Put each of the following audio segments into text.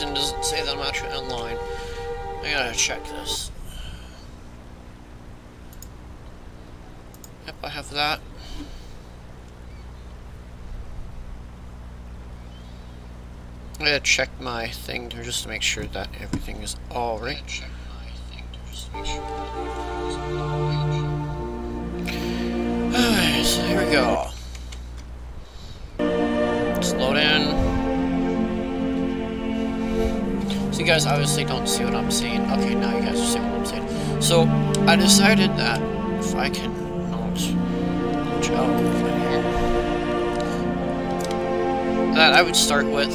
reason doesn't say that I'm actually online. I gotta check this. Yep, I have that. I gotta check my thing to just to make sure that everything is all right. Alright, so here we go. Let's load in. So you guys obviously don't see what I'm seeing. Okay, now you guys are seeing what I'm saying. So I decided that if I can that I would start with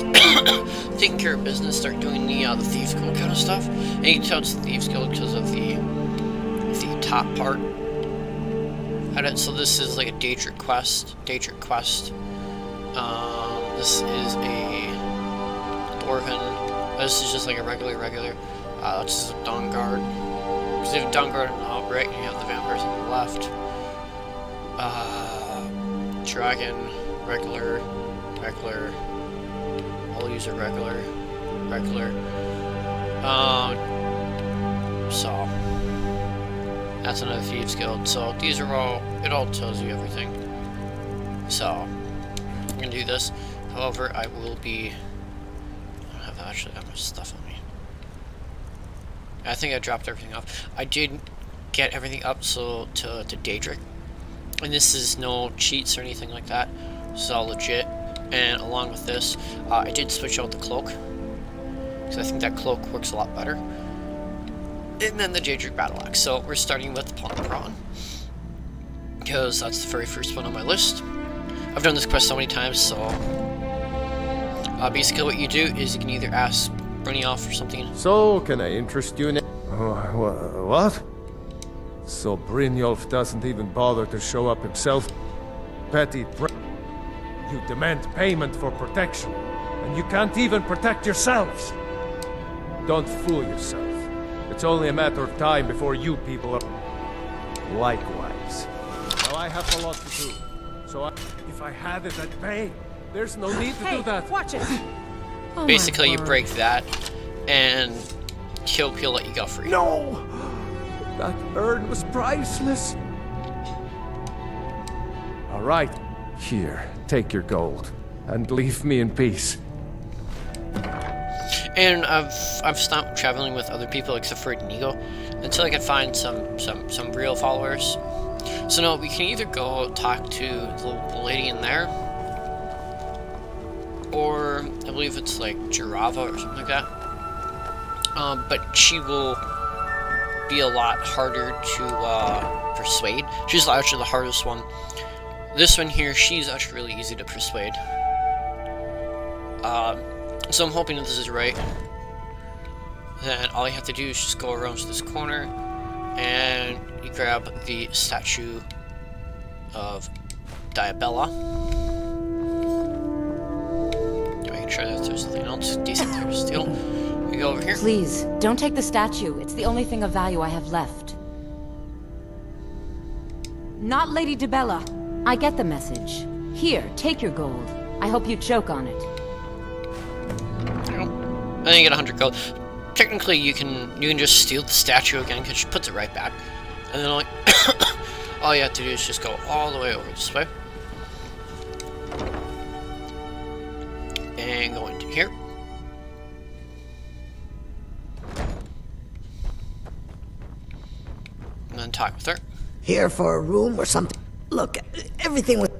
taking care of business, start doing the Thieves Guild kind of stuff. And you can tell it's the Thieves Guild because of the top part at it. So this is like a Daedric quest. This is a Dwarven. This is just like a regular. This is a Dawnguard. Because you have Dawnguard on the right, and you have the vampires on the left. Dragon, regular. I'll use a regular. So that's another Thieves Guild. So these are all. It all tells you everything. So I'm gonna do this. However, I will be. I don't have actually that much stuff on me. I think I dropped everything off. I did get everything up to Daedric, and this is no cheats or anything like that. This is all legit. And along with this, I did switch out the cloak, because I think that cloak works a lot better. And then the Daedric Battle Axe. So we're starting with Pawn Prawn, because that's the very first one on my list. I've done this quest so many times, so basically what you do is you can either ask Brynjolf or something. So, can I interest you in it? What? So Brynjolf doesn't even bother to show up himself? Petty You demand payment for protection, and you can't even protect yourselves. Don't fool yourself. It's only a matter of time before you people are... Likewise. Now I have a lot to do, so if I had it, I'd pay. There's no need to do that. Watch it! Oh, basically, you break that, and he'll let you go free. No! That urn was priceless. All right. Here, take your gold, and leave me in peace. And I've stopped traveling with other people except for Inigo until I can find some real followers. So no, we can either go talk to the lady in there, or I believe it's like Jirava or something like that. But she will be a lot harder to persuade. She's actually the hardest one. This one here, she's actually really easy to persuade. So I'm hoping that this is right. Then all you have to do is just go around to this corner, and you grab the statue of Diabella. Making sure that there's something else decent there to steal. We go over here. Please, don't take the statue. It's the only thing of value I have left. Not Lady Diabella. I get the message. Here, take your gold. I hope you choke on it. And then you get 100 gold. Technically, you can just steal the statue again because she puts it right back. And then like all you have to do is just go all the way over this way. And go into here. And then talk with her. Here for a room or something? Look, everything was...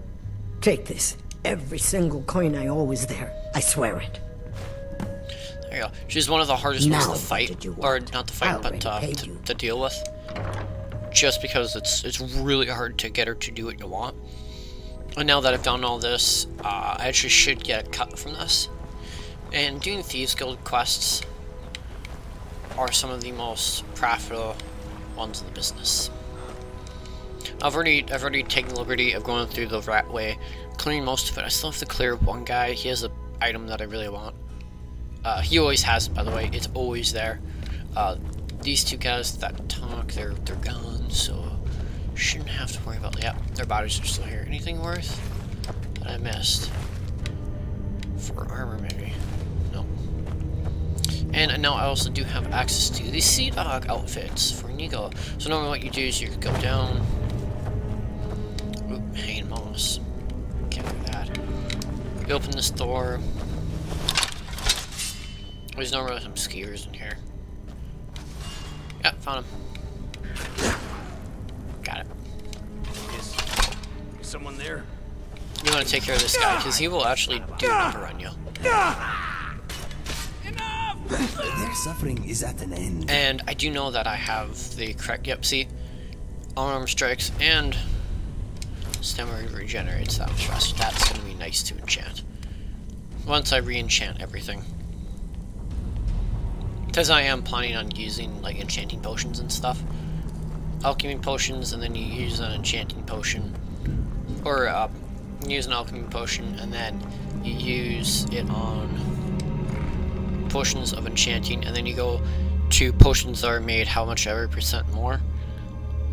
Take this. Every single coin I owe is there. I swear it. There you go. She's one of the hardest ones to fight. Or not to fight, but to deal with. Just because it's really hard to get her to do what you want. And now that I've done all this, I actually should get a cut from this. And doing Thieves Guild quests are some of the most profitable ones in the business. I've already taken the liberty of going through the rat way, clearing most of it. I still have to clear one guy. He has an item that I really want. He always has it, by the way. It's always there. These two guys that talk, they're gone, so shouldn't have to worry about that. Yeah, their bodies are still here. Anything worth that I missed? For armor, maybe. Nope. And now I also do have access to the Sea Dog outfits for Nico. So normally what you do is you go down. Oop, hanging moss. Can't do that. You open this door. There's normally some skiers in here. Yep, found him. Got it. Is someone there? You want to take care of this guy, because he will actually do a number on you. Their suffering is at an end. And I do know that I have the correct, yep, see? Armor strikes and stamina regenerates that much faster. That's going to be nice to enchant. Once I re-enchant everything. Because I am planning on using, like, enchanting potions and stuff. Alchemy potions, and then you use an enchanting potion. Or, you use an alchemy potion, and then you use it on potions of enchanting, and then you go to potions that are made how much ever % more,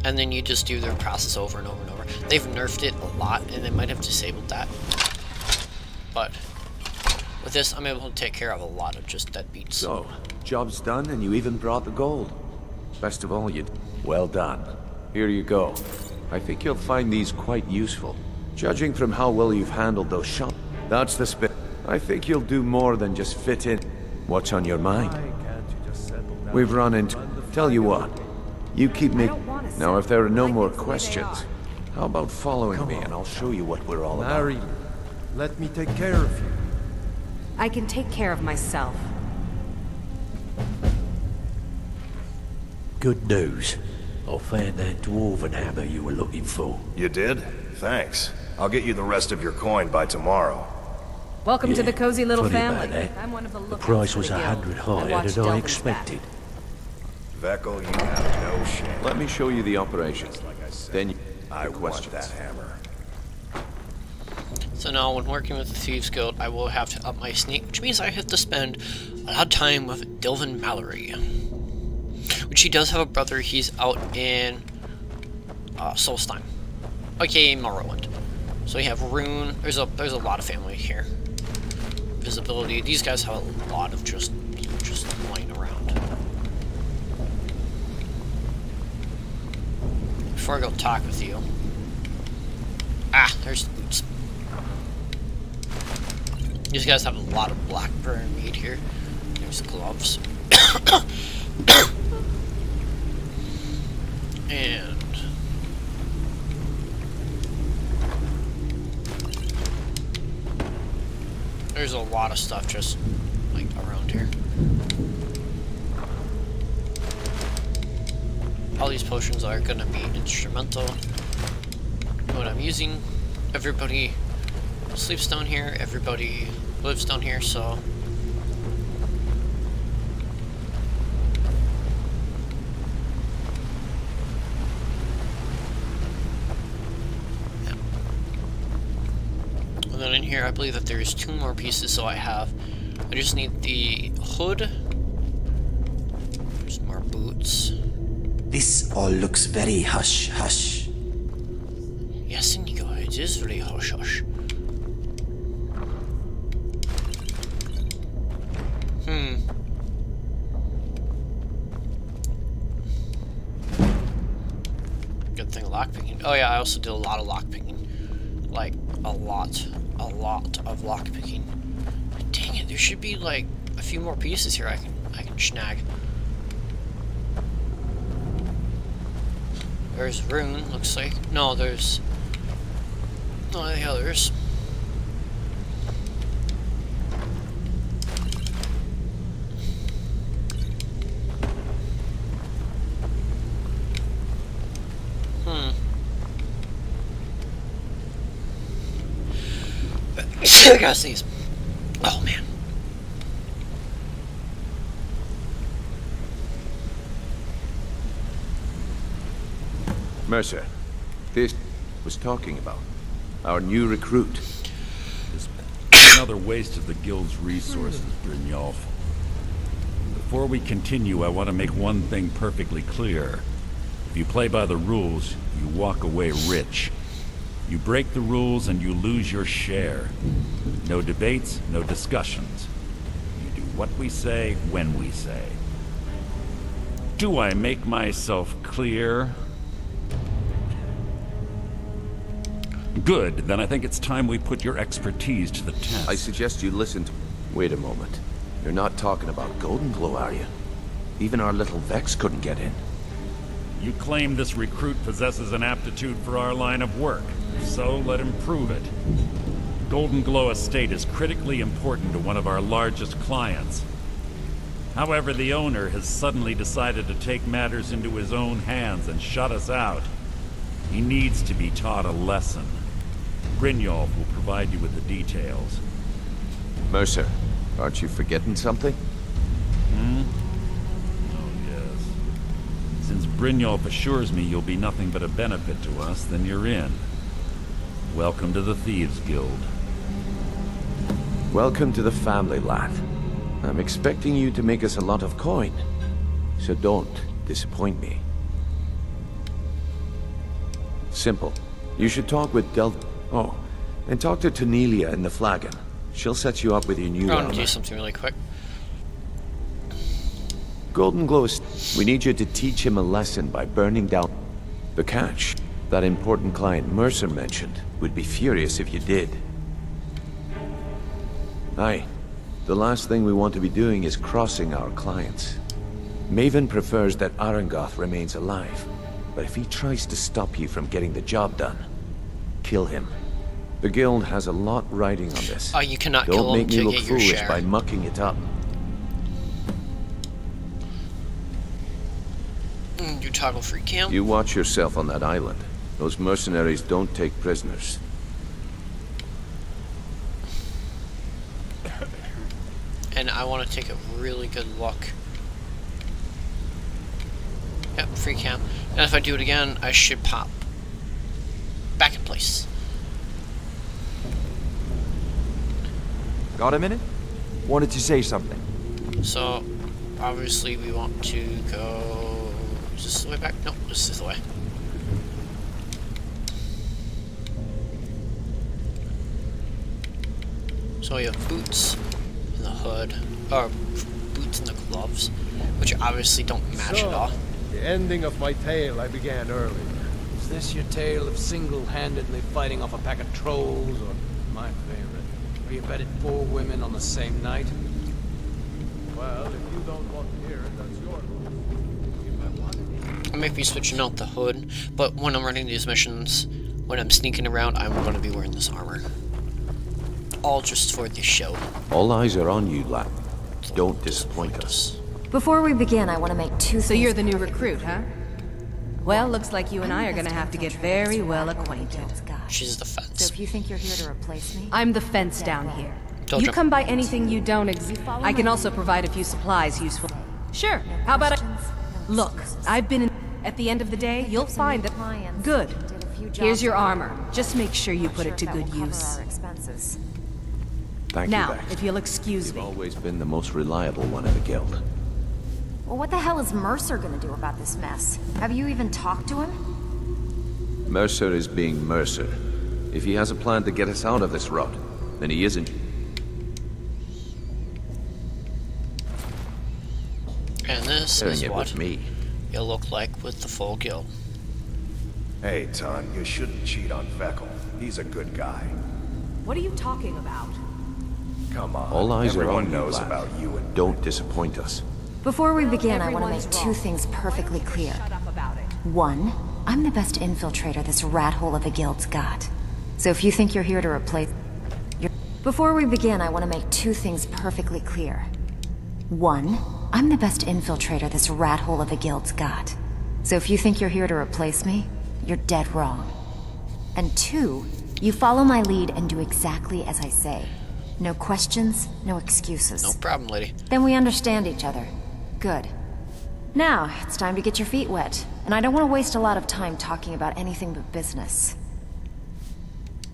and then you just do their process over and over and over. They've nerfed it a lot, and they might have disabled that, but with this I'm able to take care of a lot of just deadbeats. So, job's done and you even brought the gold. Best of all, well done. Here you go. I think you'll find these quite useful. Judging from how well you've handled those shots, that's the spirit. I think you'll do more than just fit in. What's on your mind? We've run into... Tell you what, you keep me... Now, if there are no more questions, how about following me and I'll show you what we're all about. Larry, let me take care of you. I can take care of myself. Good news. I found that dwarven hammer you were looking for. You did? Thanks. I'll get you the rest of your coin by tomorrow. Welcome to the cozy little funny family. about that. I'm one of the The price was 100 higher than I expected. Vekel, you have no shame. Let me show you the operation. Then I want that hammer. So now when working with the Thieves Guild, I will have to up my sneak, which means I have to spend a lot of time with Dilvin Mallory. Which he does have a brother. He's out in Solstheim, aka Morrowind. So we have Rune. There's a lot of family here. Visibility. These guys have a lot of just lying around. Before I go talk with you. Ah, there's the boots. These guys have a lot of blackburn meat here. There's the gloves. And there's a lot of stuff just like around here. All these potions are gonna be instrumental in what I'm using. Everybody sleeps down here, everybody lives down here, so and then in here, I believe that there's 2 more pieces, so I just need the hood. There's more boots. This all looks very hush-hush. Yes, Inigo, it is very hush-hush. Good thing lockpicking. Oh yeah, I also did a lot of lockpicking. Like, a lot of lockpicking. Dang it, there should be like a few more pieces here I can snag. There's Rune, looks like. No, there's no the others. I gotta sneeze. Oh man. Mercer, this was talking about our new recruit. Another waste of the guild's resources, Brynjolf. Before we continue, I want to make one thing perfectly clear. If you play by the rules, you walk away rich. You break the rules and you lose your share. No debates, no discussions. You do What we say, when we say. Do I make myself clear? Good, then I think it's time we put your expertise to the test. I suggest you listen to... Wait a moment. You're not talking about Golden Glow, are you? Even our little Vex couldn't get in. You claim this recruit possesses an aptitude for our line of work. So let him prove it. Golden Glow Estate is critically important to one of our largest clients. However, the owner has suddenly decided to take matters into his own hands and shut us out. He needs to be taught a lesson. Brynjolf will provide you with the details. Mercer, aren't you forgetting something? Oh, yes. Since Brynjolf assures me you'll be nothing but a benefit to us, then you're in. Welcome to the Thieves Guild. Welcome to the family, lad. I'm expecting you to make us a lot of coin. So don't disappoint me. Simple. You should talk with Oh, and talk to Tanelia in the Flagon. She'll set you up with your new I want to do something really quick. Golden Glow, we need you to teach him a lesson by burning down the catch. That important client Mercer mentioned would be furious if you did. Aye. The last thing we want to be doing is crossing our clients. Maven prefers that Arangoth remains alive, but if he tries to stop you from getting the job done, kill him. The guild has a lot riding on this. Oh, you cannot kill him to get your share. Don't make me look foolish by mucking it up. You toggle free camp. You watch yourself on that island. Those mercenaries don't take prisoners. And I want to take a really good look. Yep, free camp. And if I do it again, I should pop back in place. Got a minute? Wanted to say something. So, obviously we want to go... Is this the way back? No, this is the way. So we have boots in the hood, or boots in the gloves, which obviously don't match at all. The ending of my tale I began earlier. Is this your tale of single-handedly fighting off a pack of trolls, or my favorite, where you bedded 4 women on the same night? Well, if you don't want to hear it, that's your loss. I may be switching out the hood, but when I'm running these missions, when I'm sneaking around, I'm going to be wearing this armor. All just for the show. All eyes are on you, lad. Don't disappoint us. Before we begin, I want to make 2 things. So you're the new recruit, huh? Well, looks like you and I are gonna have to get very well acquainted. She's the fence. So if you think you're here to replace me... I'm the fence down here. Don't You jump. come by anything you don't I can also provide a few supplies useful. Sure, how about Look, I've been in... At the end of the day, you'll find that... Good. Here's your armor. Just make sure you put it to good use. Thank Now, you, Vex. if you'll excuse You've me. always been the most reliable one in the guild. Well, what the hell is Mercer gonna do about this mess? Have you even talked to him? Mercer is being Mercer. If he has a plan to get us out of this rut, then he isn't. And this Sharing is it what with me. you'll look like with the full guild. Hey, Ton, you shouldn't cheat on Vekel. He's a good guy. What are you talking about? Come on. All eyes are Everyone on knows you, lad. about you and... Don't disappoint us. Before we begin, I want to make 2 things perfectly clear. 1, I'm the best infiltrator this rat hole of a guild's got. So if you think you're here to replace... Before we begin, I want to make 2 things perfectly clear. 1, I'm the best infiltrator this rat hole of a guild's got. So if you think you're here to replace me, you're dead wrong. And 2, you follow my lead and do exactly as I say. No questions, no excuses. No problem, lady. Then we understand each other. Good. Now, it's time to get your feet wet, and I don't want to waste a lot of time talking about anything but business.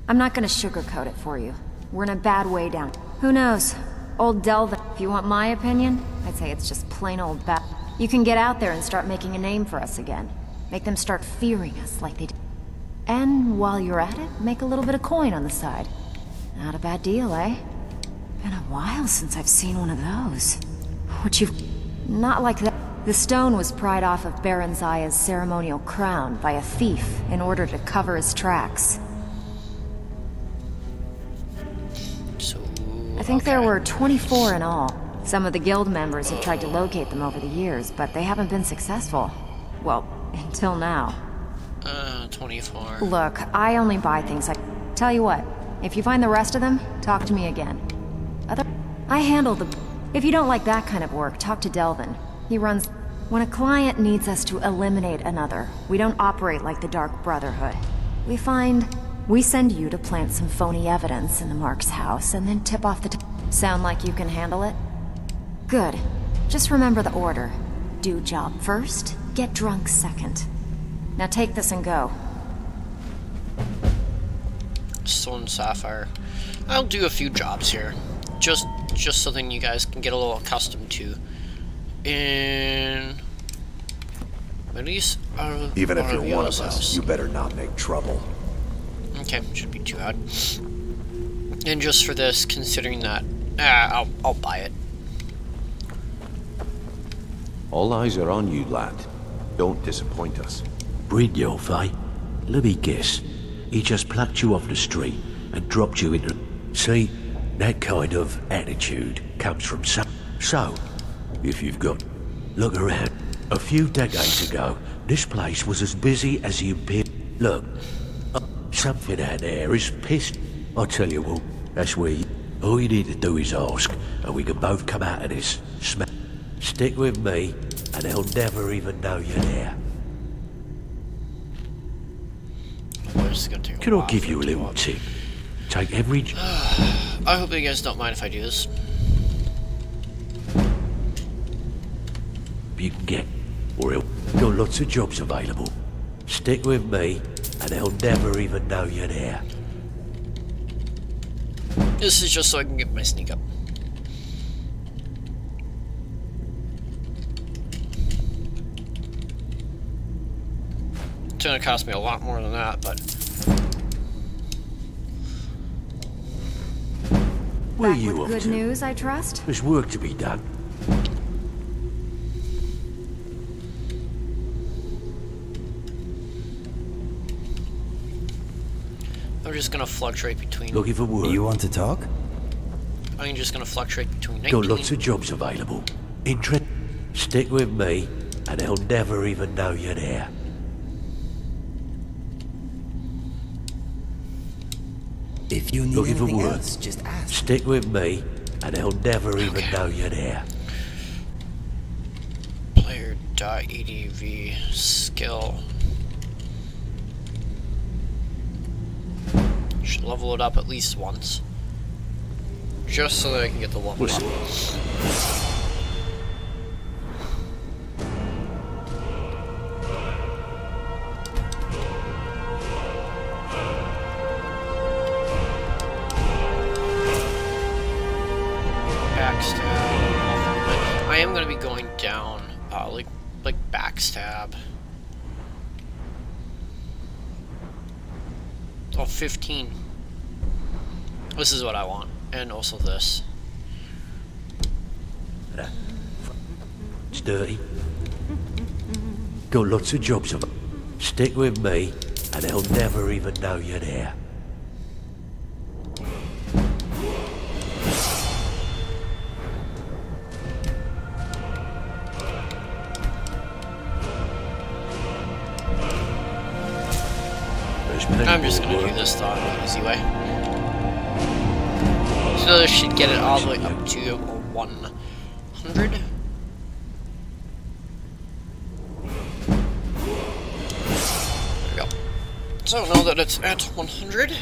I'm not gonna sugarcoat it for you. We're in a bad way down. Who knows? Old Delvin, if you want my opinion, I'd say it's just plain old bad. You can get out there and start making a name for us again. Make them start fearing us like they did. And while you're at it, make a little bit of coin on the side. Not a bad deal, eh? Been a while since I've seen one of those. What you've... Not like that. The stone was pried off of Baron Zaya's ceremonial crown by a thief in order to cover his tracks. So... I think there were 24 in all. Some of the guild members have tried to locate them over the years, but they haven't been successful. Well, until now. 24. Look, I only buy things like... Tell you what, if you find the rest of them, talk to me again. I handle the... If you don't like that kind of work, talk to Delvin. He runs... When a client needs us to eliminate another, we don't operate like the Dark Brotherhood. We send you to plant some phony evidence in the Mark's house, and then tip off the... Sound like you can handle it? Good. Just remember the order. Do job first, get drunk second. Now take this and go. Stone Sapphire. I'll do a few jobs here. Just something you guys can get a little accustomed to. In... At least... Even if you're one of us, you better not make trouble. Okay, shouldn't be too hard. And just for this, considering that... I'll buy it. All eyes are on you, lad. Don't disappoint us. Brynjolf, eh? Let me guess. He just plucked you off the street and dropped you into... See? That kind of attitude comes from some... So, if you've got... Look around. A few decades ago, this place was as busy as you'd be... Look. Something out there is pissed. I'll tell you what. That's where you... All you need to do is ask, and we can both come out of this. Stick with me, and they'll never even know you're there. Can I give you a little tip? Take every... I hope you guys don't mind if I do this. You can get, or he'll got lots of jobs available. Stick with me, and they'll never even know you're there. This is just so I can get my sneak up. It's gonna cost me a lot more than that, but... Where are you off Good to? news, I trust? There's work to be done. I'm just gonna fluctuate between... Looking for work. You want to talk? I'm just gonna fluctuate between 19... Got lots of jobs available. Stick with me, and they'll never even know you're there. If you need Looking for anything work. else, just ask. Stick with me, and they'll never even know you're there. Player.edv skill. Should level it up at least once. Just so that I can get the level up. I am going to be going down, like backstab. Oh, 15. This is what I want, and also this. It's dirty. Got lots of jobs of... Stick with me, and they'll never even know you're there. I'm just gonna do this the easy way. So this should get it all the way up to 100. There we go. So now that it's at 100.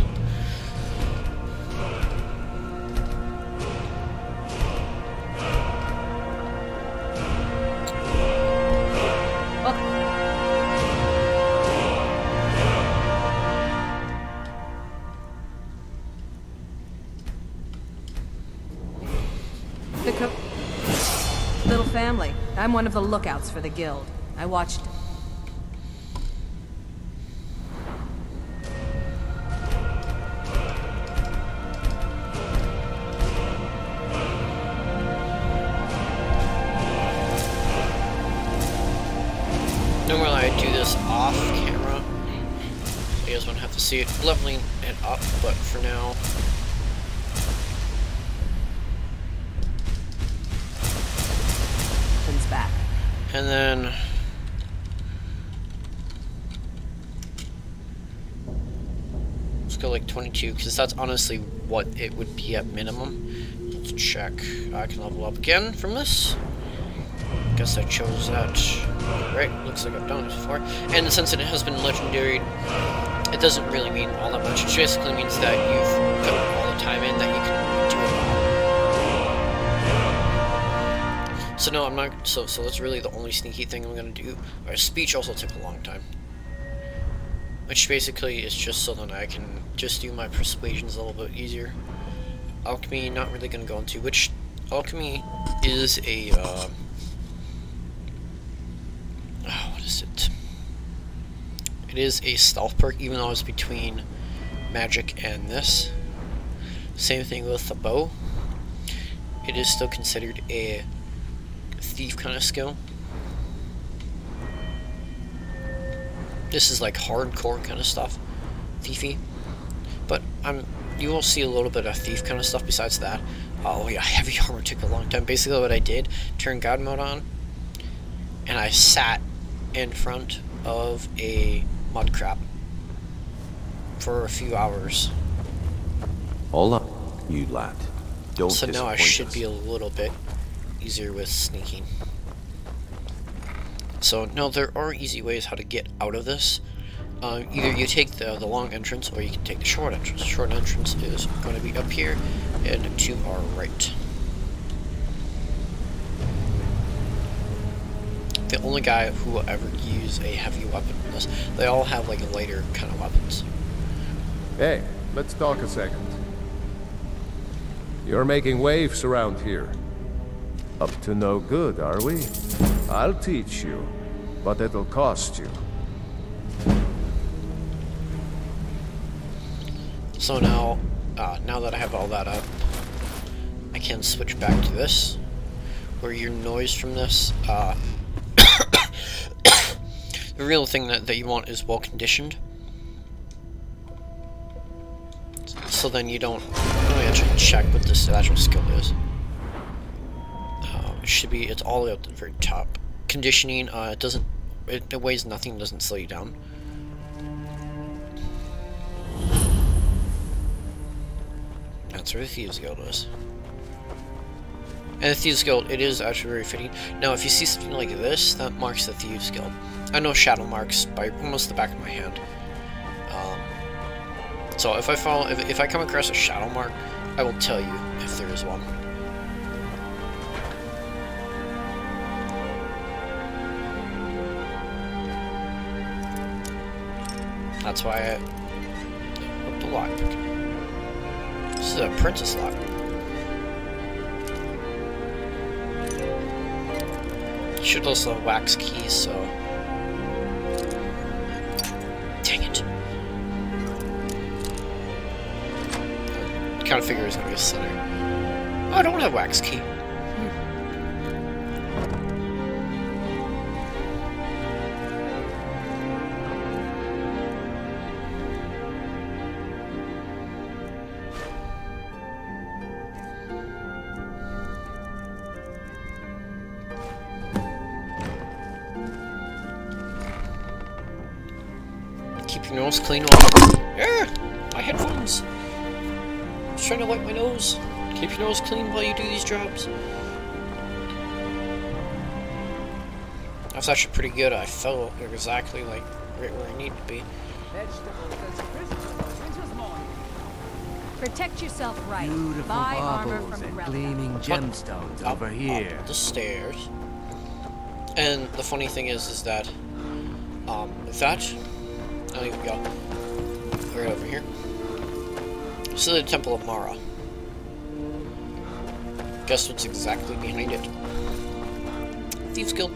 Little family. I'm one of the lookouts for the guild. I watched... Normally I do this off camera. You guys won't have to see it leveling it up, but for now. Back. And then let's go like 22, because that's honestly what it would be at minimum. Let's check. I can level up again from this. Guess I chose that. Right, looks like I've done it before. And since it has been legendary, it doesn't really mean all that much. It basically means that you've put all the time in that you can do it all. So no, I'm not. So that's really the only sneaky thing I'm gonna do. Our speech also took a long time, which basically is just so that I can just do my persuasions a little bit easier. Alchemy, not really gonna go into, which alchemy is a what is it? It is a stealth perk, even though it's between magic and this. Same thing with the bow. It is still considered a thief kind of skill. This is like hardcore kind of stuff, thiefy. But you will see a little bit of thief kind of stuff besides that. Oh yeah, heavy armor took a long time. Basically what I did, turned God mode on, and I sat in front of a mud crab for a few hours. Hold up, you lad. Don't So now I should us. be a little bit easier with sneaking. So no, there are easy ways how to get out of this. Either you take the long entrance, or you can take the short entrance. The short entrance is going to be up here and to our right. The only guy who will ever use a heavy weapon in this, they all have like lighter kind of weapons. Hey, let's talk a second. You're making waves around here. Up to no good, are we? I'll teach you, but it'll cost you. So now, now that I have all that up, I can switch back to this, where your noise from this, the real thing that you want is well conditioned. So then you don't, let me actually check what this actual skill is. It should be, it's all the way up to the very top. Conditioning, it weighs nothing, doesn't slow you down. That's where the Thieves Guild is. And the Thieves Guild, it is actually very fitting. Now, if you see something like this, that marks the Thieves Guild. I know shadow marks by almost the back of my hand. So if I come across a shadow mark, I will tell you if there is one. That's why I hooked the lockpick. This is a princess lock. Should also have wax keys, so. Dang it. I kind of figure it's gonna be a center. Oh, I don't have wax key. Keep your nose clean while my headphones. I'm trying to wipe my nose. Keep your nose clean while you do these jobs. That's actually pretty good. I fell exactly like right where I need to be. Protect yourself right. Beautiful Buy armor baubles from and gleaming gemstones over here. Up the stairs. And the funny thing is that with that, I'll even go right over here. This is the Temple of Mara. Guess what's exactly behind it? Thieves Guild.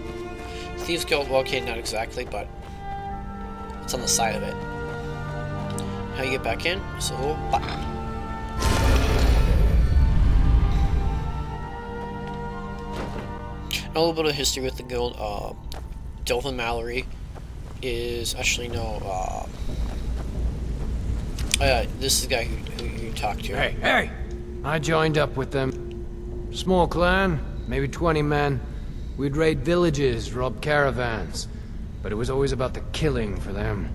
Thieves Guild, well, okay, not exactly, but it's on the side of it. How you get back in? It's a little button. A little bit of history with the guild. Delvin Mallory is actually no. This is the guy who you talked to. Hey! I joined up with them. Small clan, maybe 20 men. We'd raid villages, rob caravans. But it was always about the killing for them.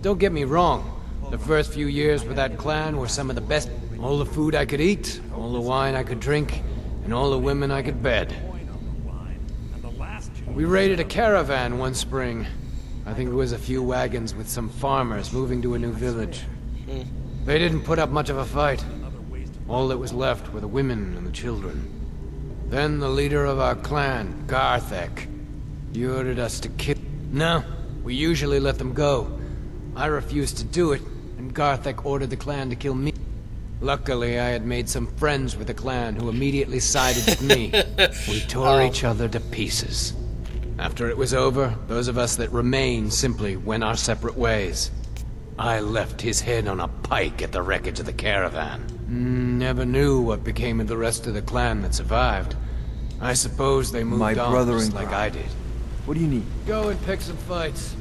Don't get me wrong. The first few years with that clan were some of the best. All the food I could eat, all the wine I could drink, and all the women I could bed. We raided a caravan one spring. I think it was a few wagons with some farmers moving to a new village. They didn't put up much of a fight. All that was left were the women and the children. Then the leader of our clan, Garthek, he ordered us to kill. No, we usually let them go. I refused to do it, and Garthek ordered the clan to kill me. Luckily, I had made some friends with the clan who immediately sided with me. We tore each other to pieces. After it was over, those of us that remained simply went our separate ways. I left his head on a pike at the wreckage of the caravan. Never knew what became of the rest of the clan that survived. I suppose they moved on just like I did. What do you need? Go and pick some fights.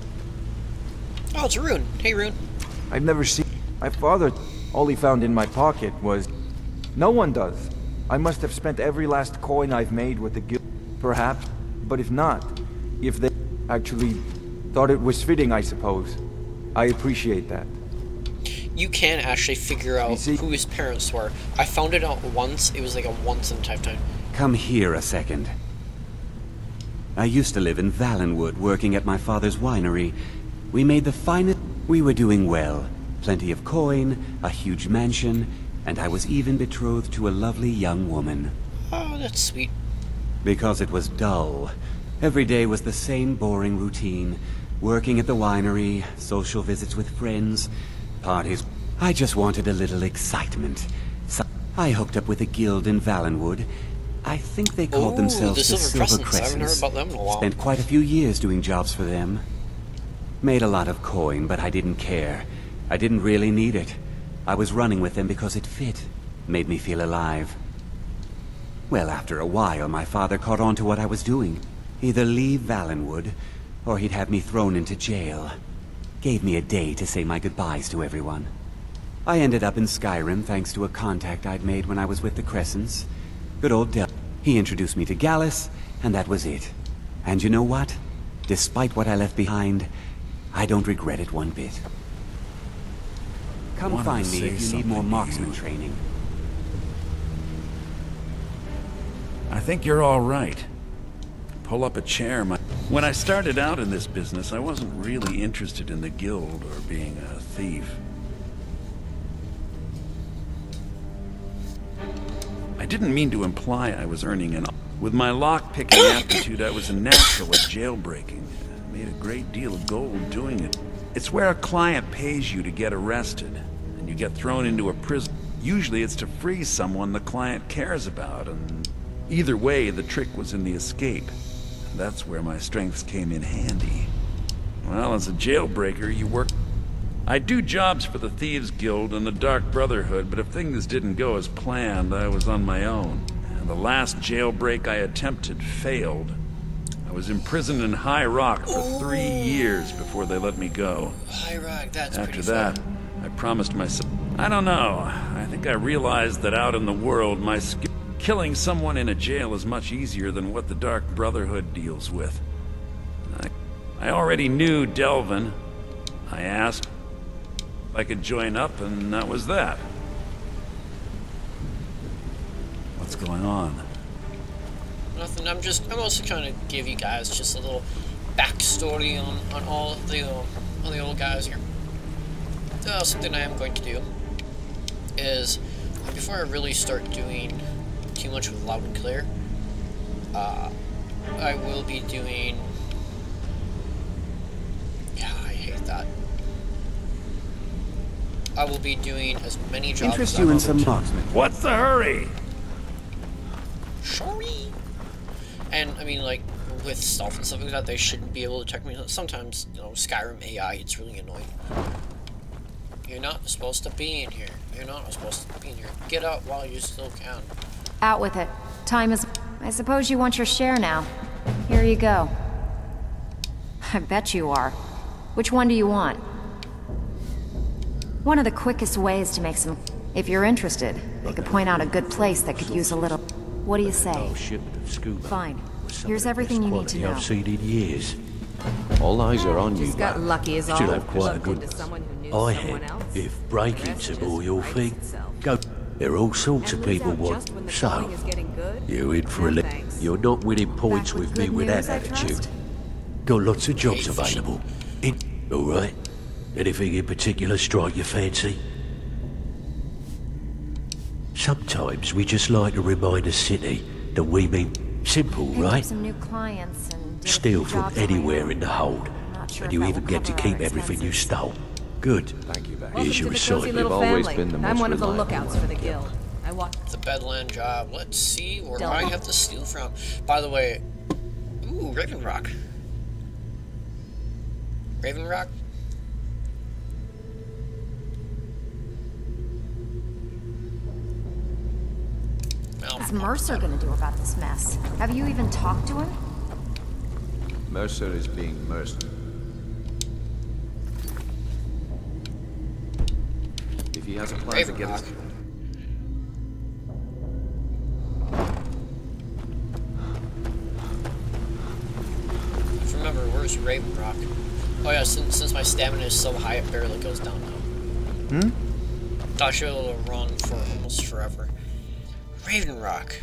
Oh, it's Rune. Hey, Rune. I've never seen... My father... All he found in my pocket was... No one does. I must have spent every last coin I've made with the guild. Perhaps. But if not... If they actually thought it was fitting, I suppose. I appreciate that. You can actually figure out who his parents were. I found it out once. It was like a once-in-a-lifetime. Come here a second. I used to live in Valenwood, working at my father's winery. We made the finest... We were doing well. Plenty of coin, a huge mansion, and I was even betrothed to a lovely young woman. Oh, that's sweet. Because it was dull. Every day was the same boring routine. Working at the winery, social visits with friends, parties. I just wanted a little excitement. So I hooked up with a guild in Valenwood. I think they called themselves the Silver Crescents. I haven't heard about them in a while. Spent quite a few years doing jobs for them. Made a lot of coin, but I didn't care. I didn't really need it. I was running with them because it fit. Made me feel alive. Well, after a while, my father caught on to what I was doing. Either leave Valenwood, or he'd have me thrown into jail. Gave me a day to say my goodbyes to everyone. I ended up in Skyrim thanks to a contact I'd made when I was with the Crescents. Good old Del. He introduced me to Gallus, and that was it. And you know what? Despite what I left behind, I don't regret it one bit. Come find me if you need more marksman training. I think you're all right. Pull up a chair, When I started out in this business, I wasn't really interested in the guild or being a thief. I didn't mean to imply I was earning an... With my lock-picking aptitude, I was a natural at jailbreaking. I made a great deal of gold doing it. It's where a client pays you to get arrested, and you get thrown into a prison. Usually it's to free someone the client cares about, and either way, the trick was in the escape. That's where my strengths came in handy. Well, as a jailbreaker, you work... I do jobs for the Thieves Guild and the Dark Brotherhood, but if things didn't go as planned, I was on my own. And the last jailbreak I attempted failed. I was imprisoned in High Rock for 3 years before they let me go. High Rock, that's After pretty that, fun. I promised myself... I don't know. I think I realized that out in the world, my skill... Killing someone in a jail is much easier than what the Dark Brotherhood deals with. I already knew Delvin. I asked if I could join up, and that was that. What's going on? Nothing. I'm also trying to give you guys just a little backstory on all the old guys here. Something I am going to do is, before I really start doing too much with Loud and Clear, I will be doing... Yeah, I hate that. I will be doing as many jobs Interest as you I in want some to. marksman. What's the hurry? Sorry. And I mean, like, with stealth and stuff like that, they shouldn't be able to check me. Sometimes, you know, Skyrim AI, it's really annoying. You're not supposed to be in here. You're not supposed to be in here. Get out while you still can. Out with it. Time is... I suppose you want your share now. Here you go. I bet you are. Which one do you want? One of the quickest ways to make some... If you're interested, I could point out a good place that could use a little... What do you say? Shipment of scuba. Fine. Here's everything you need to know. I've seen in years. All eyes are on you. Just got lucky as all. Still have quite a good... I have. If breaking's a more your thing, go... There are all sorts of people want... So, you're in for a lick. You're not winning points with me with that attitude. Got lots of jobs available. Alright? Anything in particular strike your fancy? Sometimes we just like to remind the city that we mean simple, right? Some new clients and Steal from anywhere in the hold, and you even get to keep everything you stole. Good. Thank you, Beck. Here's your assignment. You've always been the most I'm one of the lookouts for the guild. The Bedland job. Let's see where I have to steal from. By the way, ooh, Raven Rock. Raven Rock? What's Mercer gonna do about this mess? Have you even talked to him? Mercer is being Mercer. If he has a plan to get us... Remember, where's Raven Rock? Oh yeah, since my stamina is so high, it barely goes down now. Thought I should be able to run for almost forever. Raven Rock.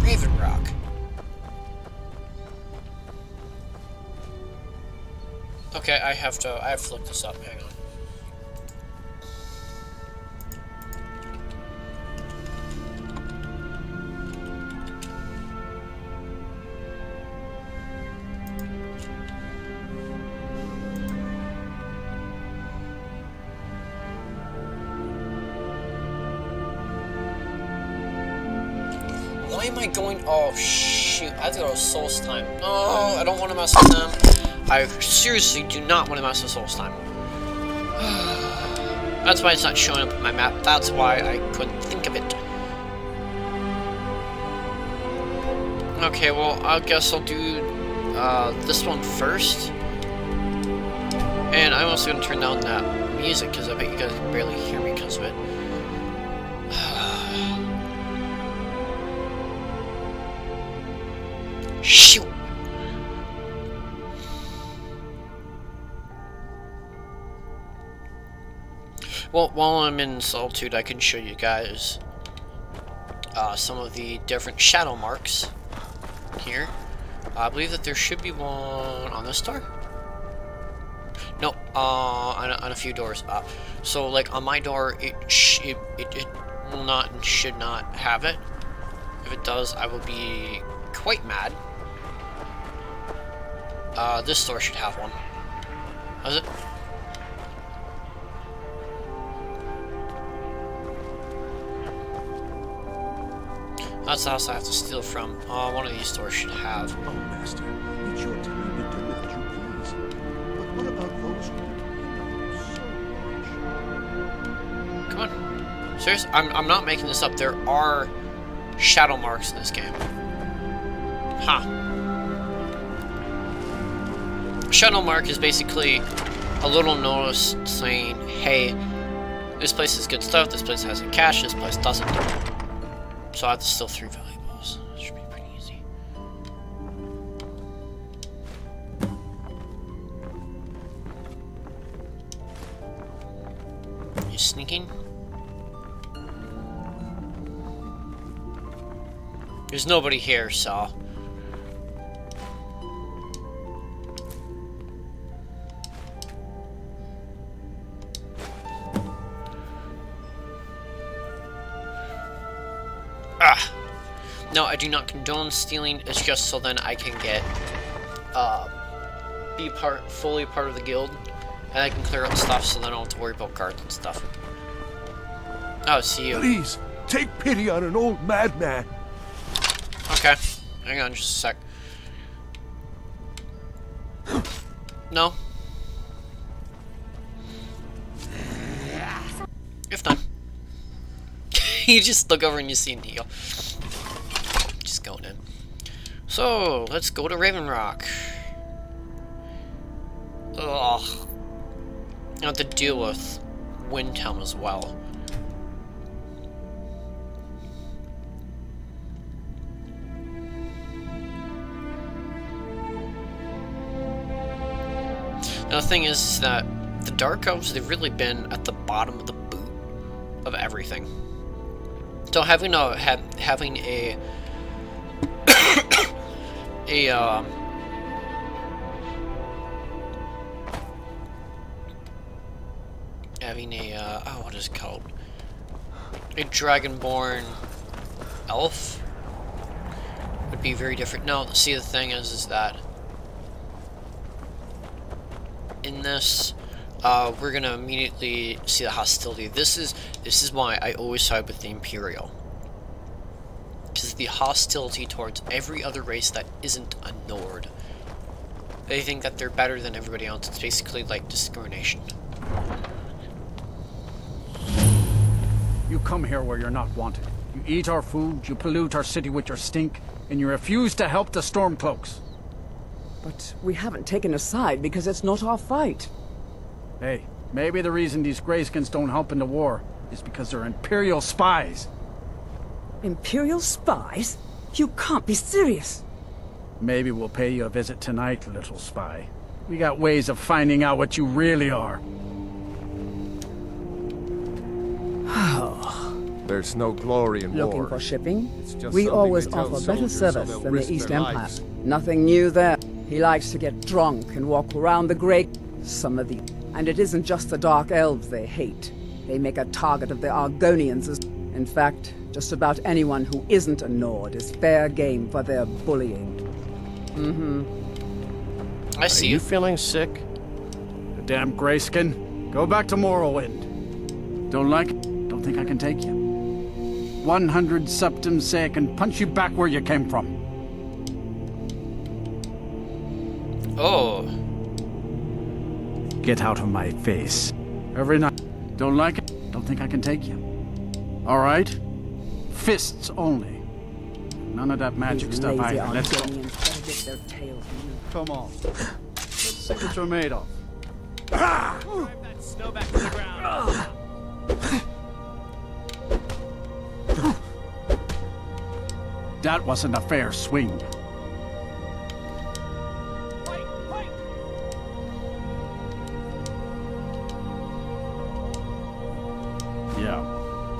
Raven Rock. Okay, I have to look this up. Hang on. Why am I going? Oh shoot! I have to go to Soul's Time. No, I don't want to mess with them. I seriously do not want to mess with Soul's Time. That's why it's not showing up on my map. That's why I couldn't think of it. Okay, well, I guess I'll do this one first. And I'm also going to turn down that music because I bet you guys can barely hear me because of it. Shoot! Well, while I'm in Solitude, I can show you guys some of the different shadow marks here. I believe that there should be one on this door. No, on a few doors up. So, like on my door, it will not and should not have it. If it does, I will be quite mad. This door should have one. Does it? That's the house I have to steal from. One of these stores should have. Oh, Master, it's your time to do with it you please. But what about those who Come on. Seriously, I'm not making this up. There are shadow marks in this game. Huh. Shadow mark is basically a little notice saying, hey, this place has good stuff, this place has cash, this place doesn't. So I have to steal 3 valuables. Should be pretty easy. You sneaking? There's nobody here, so... No, I do not condone stealing. It's just so then I can get, be fully part of the guild, and I can clear out stuff so then I don't have to worry about guards and stuff. Oh, see you. Please, take pity on an old madman. Okay, hang on just a sec. If not, you just look over and you see Neil. Just going in. So, let's go to Raven Rock. Ugh. I have to deal with Windhelm as well. Now the thing is that the Dark Elves, they've really been at the bottom of the boot of everything. So having a having a oh, what is it called? A Dragonborn elf would be very different. No, see, the thing is that in this, we're gonna immediately see the hostility. This is why I always side with the Imperial, because the hostility towards every other race that isn't a Nord. They think that they're better than everybody else. It's basically like discrimination. You come here where you're not wanted. You eat our food, you pollute our city with your stink, and you refuse to help the Stormcloaks. But we haven't taken a side because it's not our fight. Hey, maybe the reason these Greyskins don't help in the war is because they're Imperial spies. Imperial spies? You can't be serious. Maybe we'll pay you a visit tonight, little spy. We got ways of finding out what you really are. There's no glory in war. Looking for shipping? It's just we something always they tell offer better soldiers so service they'll than the risk East their Empire. lives. Nothing new there. He likes to get drunk and walk around the Grey... Some of the... And it isn't just the Dark Elves they hate. They make a target of the Argonians as... In fact, just about anyone who isn't a Nord is fair game for their bullying. I see. Are you feeling sick? The damn Greyskin. Go back to Morrowind. Don't like it? Don't think I can take you. 100 septums say I can punch you back where you came from. Oh. Get out of my face. Every night. Don't like it? Don't think I can take you. All right? Fists only. None of that magic stuff either. Let's go. Come on. Let's see what you're made of. Drive that snow back to the ground. That wasn't a fair swing. Fight, fight. Yeah.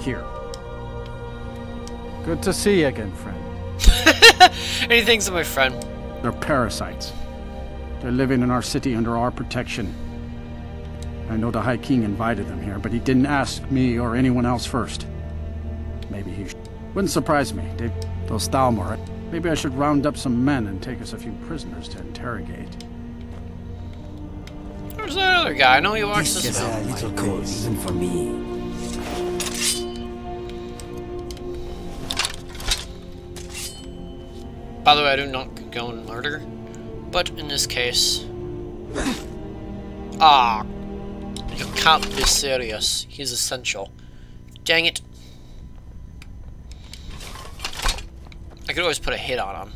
Here. Good to see you again, friend. Anything's my friend. They're parasites. They're living in our city under our protection. I know the High King invited them here, but he didn't ask me or anyone else first. Maybe he wouldn't surprise me. Those Thalmor. Maybe I should round up some men and take us a few prisoners to interrogate. Where's that other guy? I know he walks this way. A little cold even for me. By the way, I do not condone murder, but in this case... Ah, you can't be serious. He's essential. Dang it. I could always put a hit on him.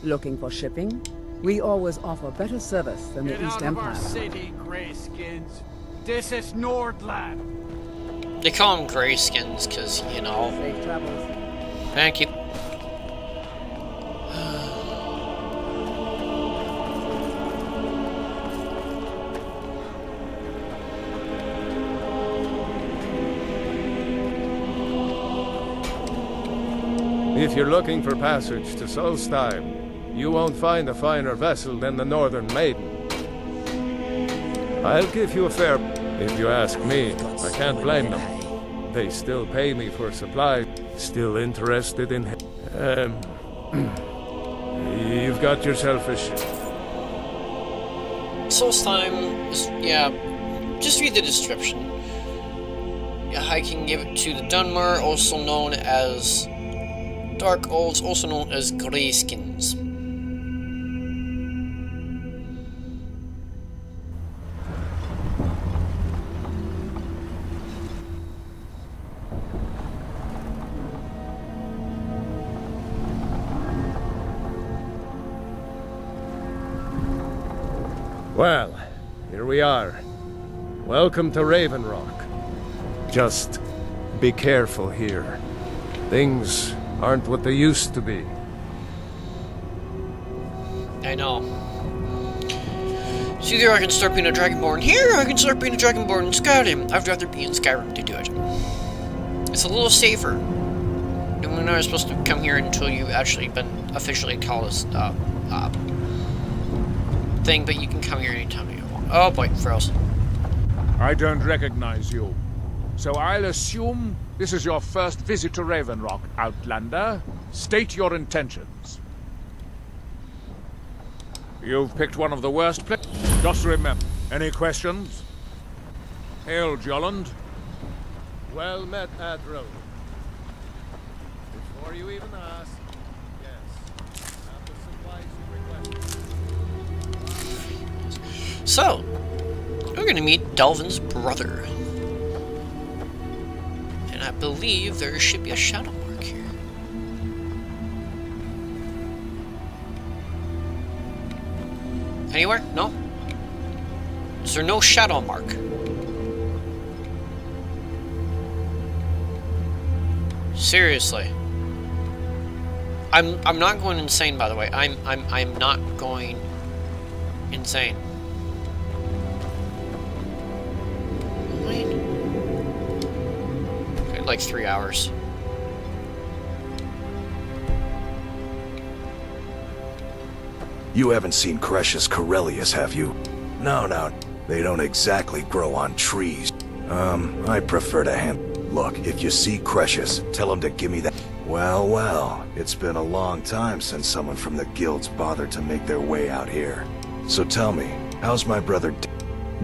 Looking for shipping? We always offer better service than the East Empire. Get out of our city, Greyskins. This is Nordland. They call them Greyskins because, you know. Safe travels. Thank you. If you're looking for passage to Solstheim, you won't find a finer vessel than the Northern Maiden. I'll give you a fair... If you ask me, I can't blame them. They still pay me for supplies. Still interested in... You've got yourself a ship. Solstheim is... yeah, just read the description. Yeah, I can give it to the Dunmer, also known as... Dark Elves, also known as Greyskins. Well, here we are. Welcome to Raven Rock. Just be careful here. Things aren't what they used to be. I know. So either I can start being a Dragonborn here, or I can start being a Dragonborn in Skyrim. I'd rather be in Skyrim to do it. It's a little safer. And we're not supposed to come here until you've actually been officially called as thing, but you can come here anytime you want. Oh boy, froze. I don't recognize you. So I'll assume this is your first visit to Raven Rock, Outlander. State your intentions. You've picked one of the worst places. Just remember. Any questions? Hail, Jolland. Well met, Adro. Before you even ask, yes, have the supplies you requested. So, we're gonna meet Delvin's brother. And I believe there should be a shadow mark here. Anywhere? No? Is there no shadow mark? Seriously. I'm not going insane, by the way. I'm not going insane. Wait. Okay, like 3 hours. You haven't seen Crescius Corellius, have you? No, they don't exactly grow on trees. I prefer to Look, if you see Crescius, tell him to give me that. Well, it's been a long time since someone from the guilds bothered to make their way out here. So tell me, how's my brother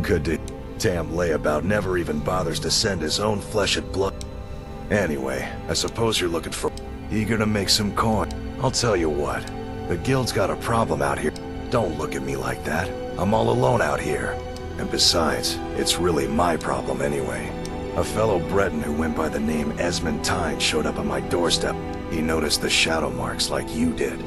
Good to damn layabout never even bothers to send his own flesh and blood. Anyway, I suppose you're looking for eager to make some coin. I'll tell you what. The guild's got a problem out here. Don't look at me like that. I'm all alone out here. And besides, it's really my problem anyway. A fellow Breton who went by the name Esmond Tyne showed up on my doorstep. He noticed the shadow marks like you did.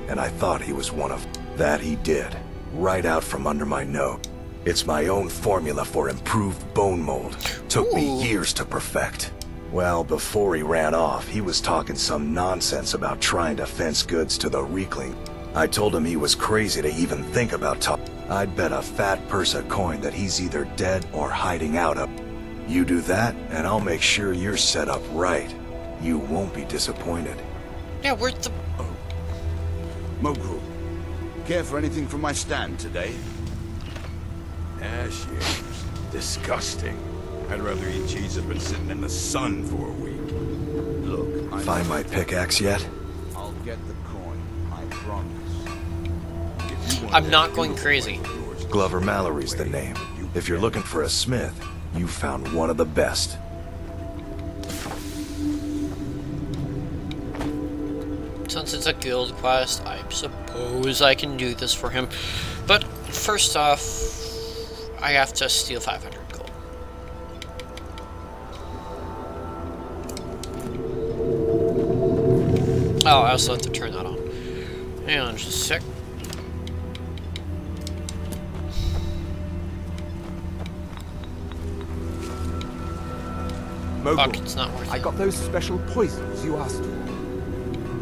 And I thought he was one of that he did. Right out from under my nose. It's my own formula for improved bone mold. Took me years to perfect. Well, before he ran off, he was talking some nonsense about trying to fence goods to the Reekling. I told him he was crazy to even think about talking. I'd bet a fat purse of coin that he's either dead or hiding out of. You do that, and I'll make sure you're set up right. You won't be disappointed. Yeah, where's the... Oh. Mogul, care for anything from my stand today? Ash ears. Disgusting. I'd rather eat cheese that's been sitting in the sun for a week. Look, Find my pickaxe yet? I'll get the coin, I promise. I'm not going crazy. Glover Mallory's the name. If you're looking for a smith, you found one of the best. Since it's a guild quest, I suppose I can do this for him. But first off, I have to steal 500 gold. Oh, I also have to turn that on. Hang on just a sec. Mogul, it's not worth I got those special poisons you asked for.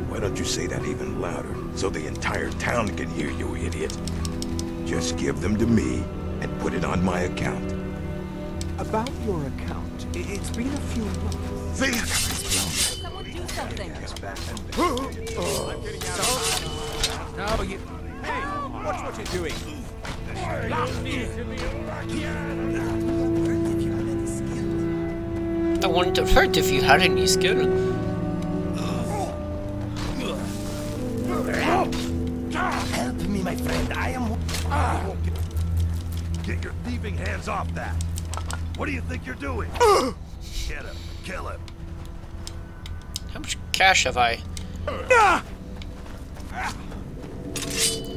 Why don't you say that even louder, so the entire town can hear you, idiot? Just give them to me, and put it on my account. About your account, it's been a few months. Someone do something. I'm getting out of now you... Hey, watch what you're doing. I wouldn't have hurt if you had any skill. Help me, my friend. I am... Get your thieving hands off that. What do you think you're doing? Get him. Kill him. How much cash have I?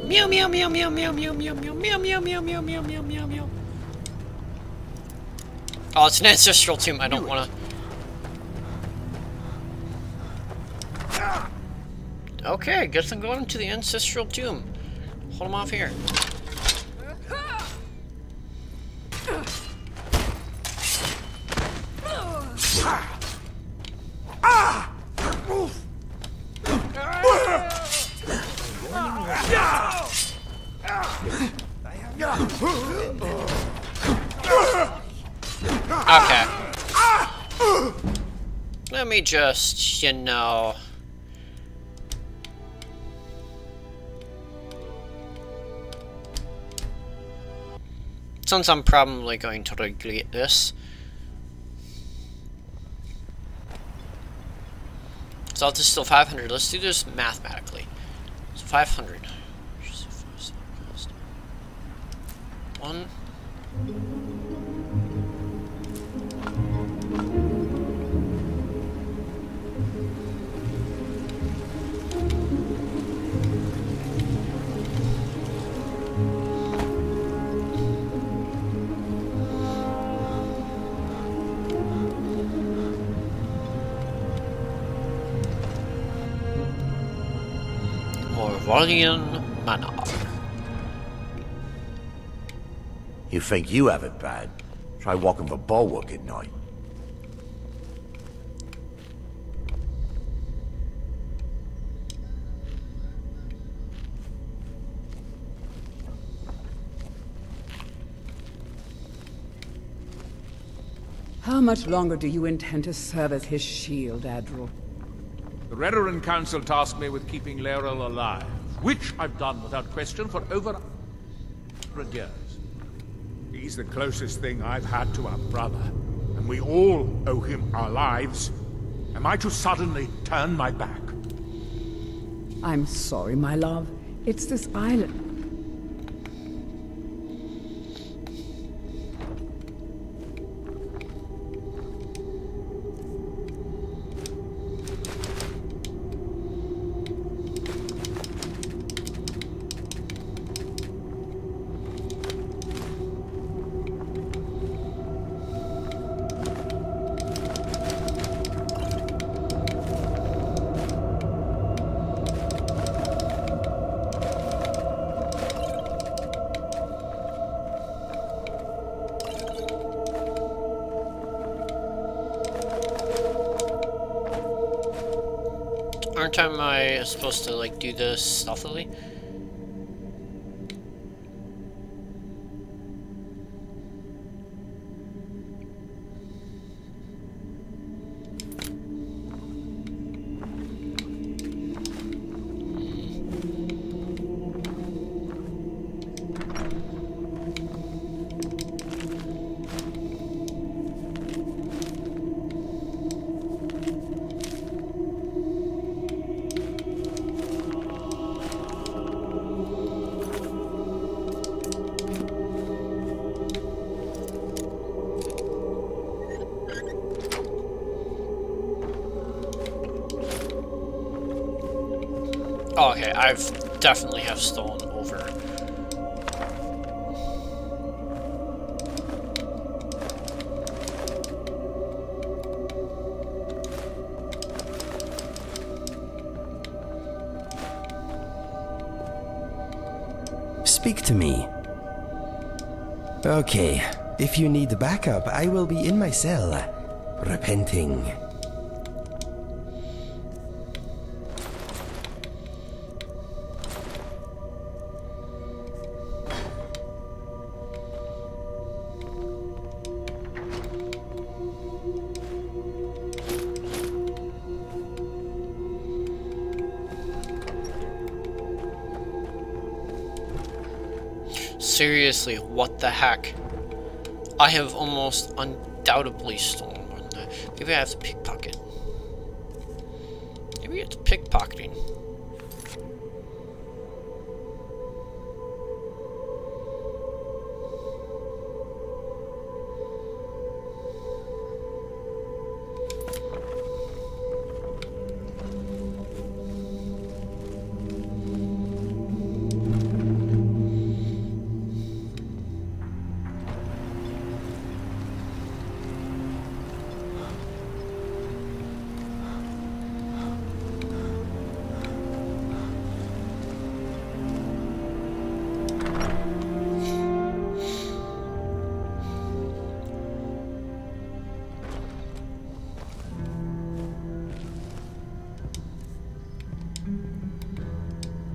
Meow meow meow meow meow meow meow meow meow meow meow meow meow meow meow meow. Oh, it's an ancestral tomb. I don't want to. Okay, guess I'm going to the ancestral tomb. Hold him off here. Okay. Let me just, you know... Since I'm probably going to regulate this. So this is still 500. Let's do this mathematically. So 500. One. Morvalian Manor. You think you have it bad? Try walking the bulwark at night. How much longer do you intend to serve as his shield, Admiral? The Redoran Council tasked me with keeping Laeral alive, which I've done without question for over 100 years. He's the closest thing I've had to our brother, and we all owe him our lives. Am I to suddenly turn my back? I'm sorry, my love. It's this island. Aren't I supposed to, like, do this stealthily? Oh, okay, I've definitely have stolen over. Speak to me. Okay, if you need backup, I will be in my cell, repenting. Seriously, what the heck? I have almost undoubtedly stolen one. Maybe I have to pickpocket. Maybe it's pickpocketing.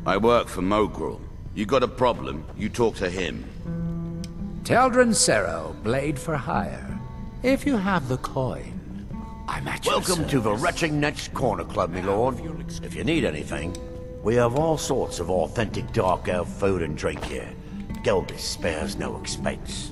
I work for Mogrul. You got a problem, you talk to him. Teldrin Sero, blade for hire. If you have the coin, I'm at your Welcome to the Retching Next Corner Club, my lord. If you need anything, we have all sorts of authentic dark elf food and drink here. Gelbis spares no expense.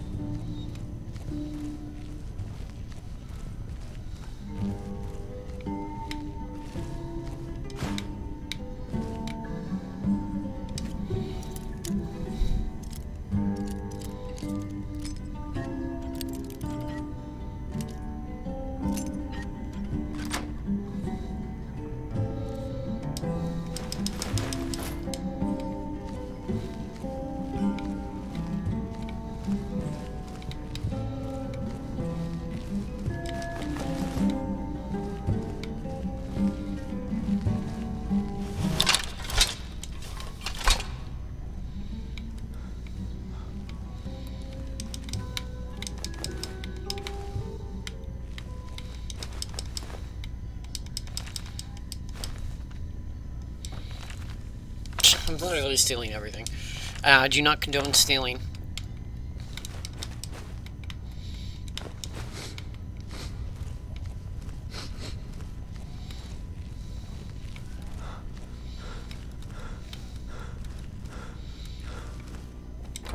I'm literally stealing everything. Do not condone stealing.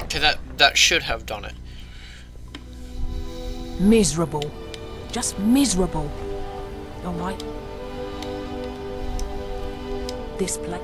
Okay, that should have done it. Miserable. Just miserable. Alright. This place.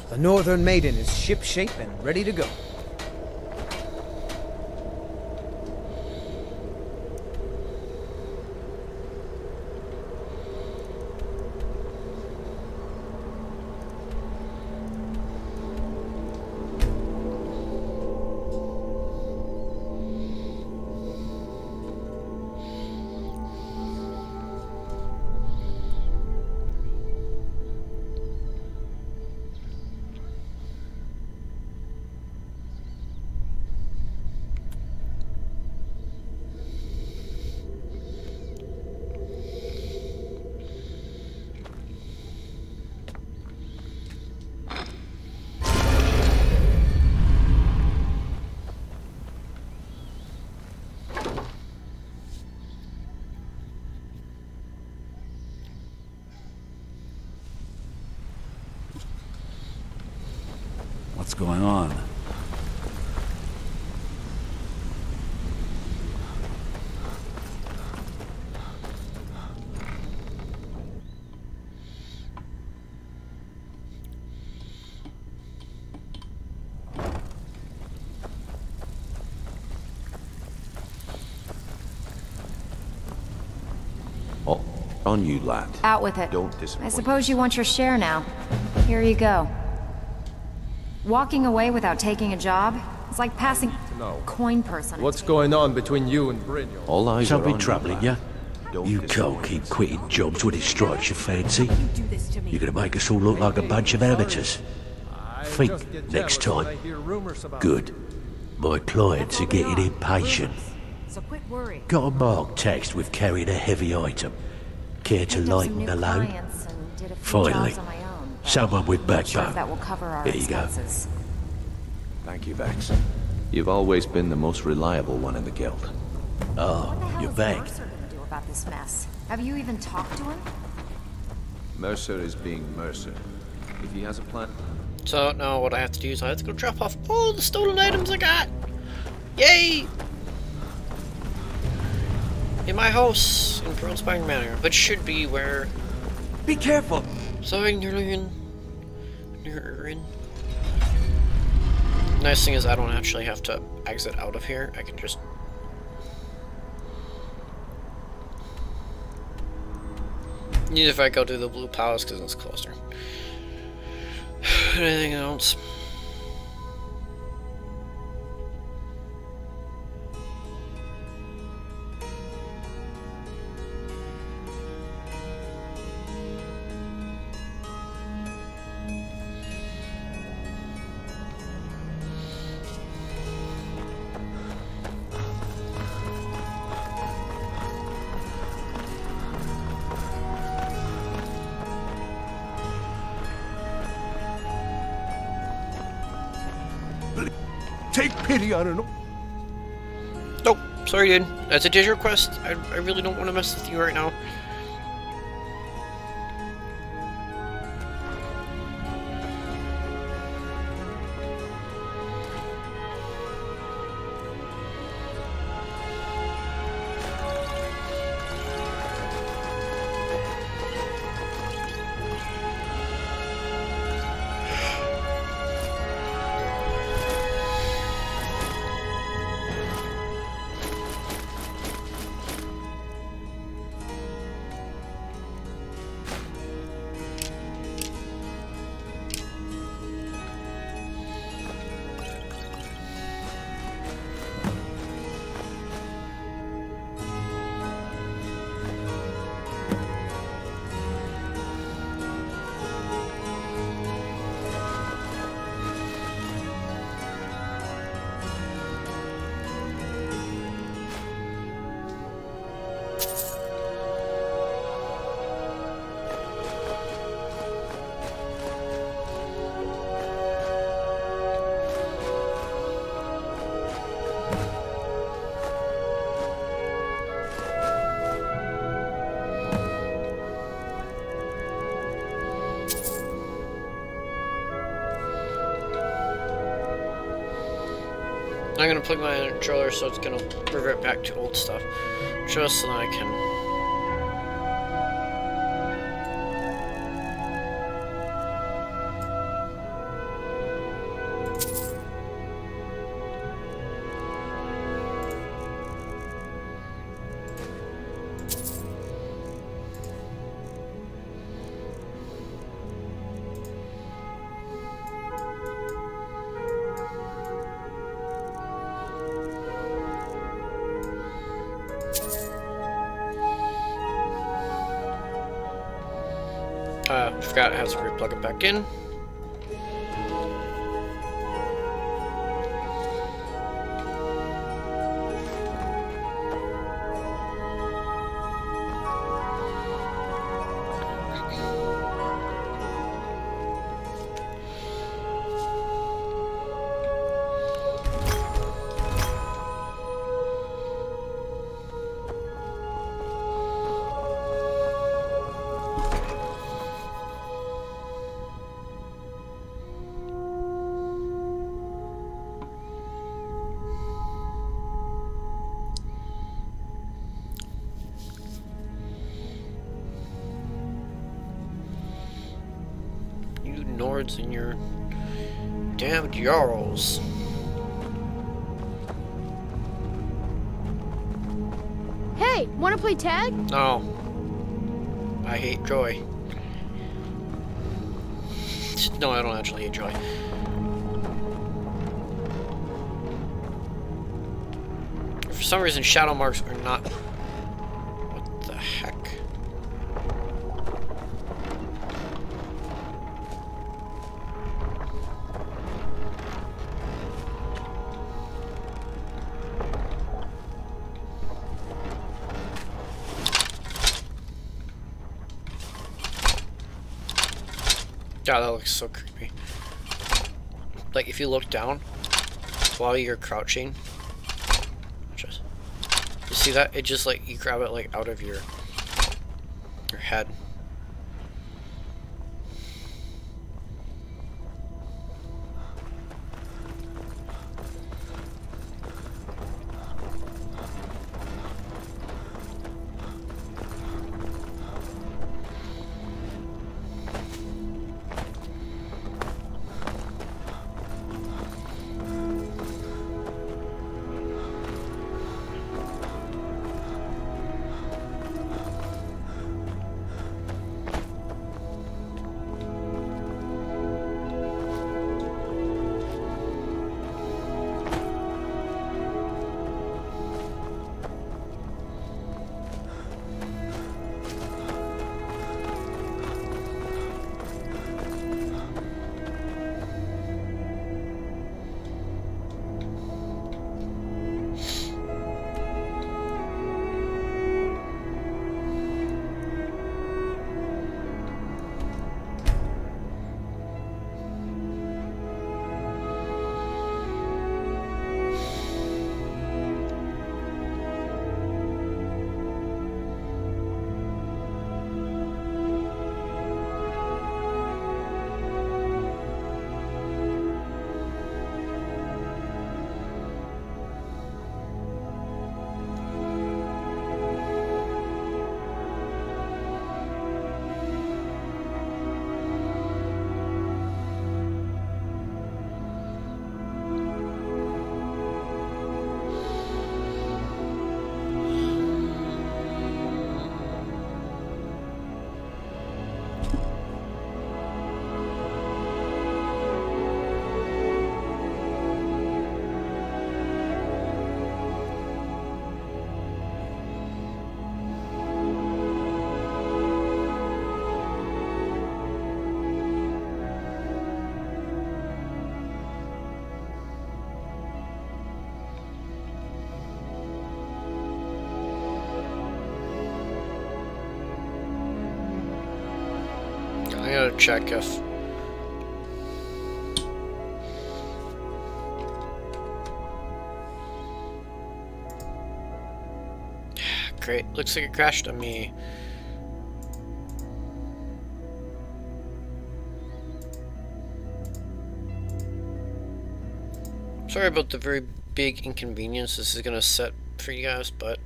The Northern Maiden is shipshape and ready to go. What's going on? Oh, on you, lad. Out with it. Don't disappoint. I suppose you want your share now. Here you go. Walking away without taking a job? It's like passing coin person. What's going on between you and Brynjolf? All eyes Something are on troubling you, you? lad. You can't keep quitting jobs when it strikes your fancy. You're gonna make us all look like a bunch of amateurs. Think next time. Good. My clients are getting impatient. So quit worrying. Got a marked text with carrying a heavy item. Care to lighten the load? Finally. Someone with backbone. That will cover our There you go. expenses. Thank you, Vex. You've always been the most reliable one in the guild. Oh, you're back. What's Mercer gonna do about this mess? Have you even talked to him? Mercer is being Mercer. If he has a plan... So now what I have to do is I have to go drop off all the stolen items I got. Yay! In my house in Pro-Inspiring Manor, which should be where... Be careful! Nice thing is I don't actually have to exit out of here. I can just Even if I go to the Blue Palace because it's closer. Anything else? Take pity on an... Nope, sorry dude. As a digital request, I really don't want to mess with you right now. I'm gonna plug my controller so it's gonna revert back to old stuff. Just so that I can... Forgot I have to replug it back in. Nords and your damn Jarls. Hey, wanna play tag? No. I hate Joy. No, I don't actually hate Joy. For some reason, shadow marks are not... What the heck? God, that looks so creepy. Like, if you look down while you're crouching, you see that? It just, like, you grab it, like, out of your head. I gotta check if... Great, looks like it crashed on me. Sorry about the very big inconvenience this is gonna set for you guys, but...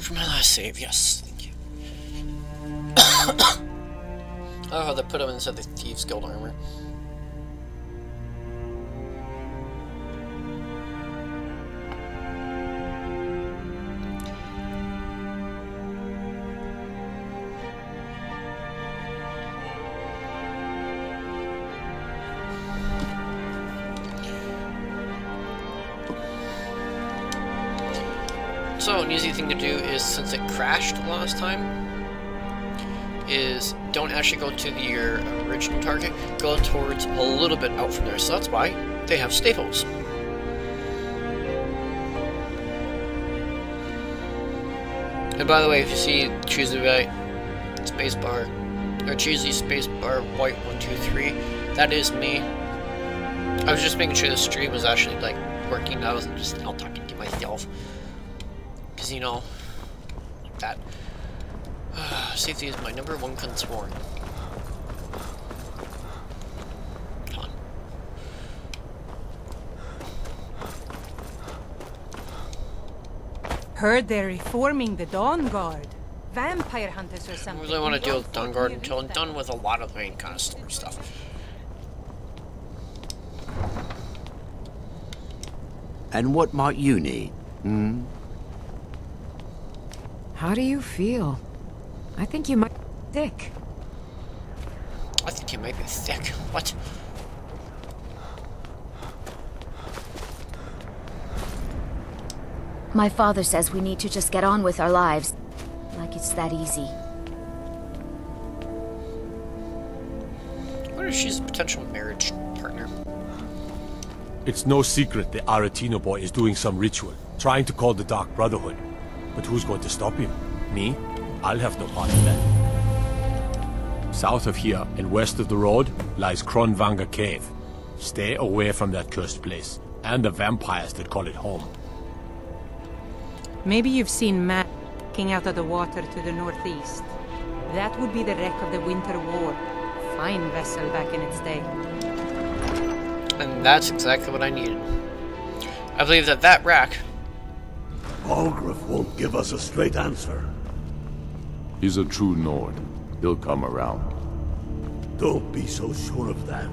For my last save, yes, thank you. Oh, how they put him inside the Thieves Guild armor. So, an easy thing to do is, since it crashed last time, is don't actually go to your original target, go towards a little bit out from there. So that's why they have staples. And by the way, if you see choose the right spacebar, or choose the spacebar white 123, that is me. I was just making sure the stream was actually like working. I wasn't just out talking to myself. Because, you know, like that. Safety is my #1 concern. Heard they're reforming the Dawn Guard. Vampire hunters or I something. really want to deal with Dawn Guard until I'm done with a lot of main kind of story stuff. And what might you need? Hmm? How do you feel? I think you might be sick. I think you might be sick. What? My father says we need to just get on with our lives. Like it's that easy. What if she's a potential marriage partner? It's no secret the Aretino boy is doing some ritual, trying to call the Dark Brotherhood. But who's going to stop him? Me? I'll have no part in that. South of here and west of the road lies Kronvanga Cave. Stay away from that cursed place, and the vampires that call it home. Maybe you've seen Matt looking out of the water to the northeast. That would be the wreck of the Winter War. Fine vessel back in its day. And that's exactly what I needed. I believe that wreck... Algraf won't give us a straight answer. He's a true Nord. He'll come around. Don't be so sure of that.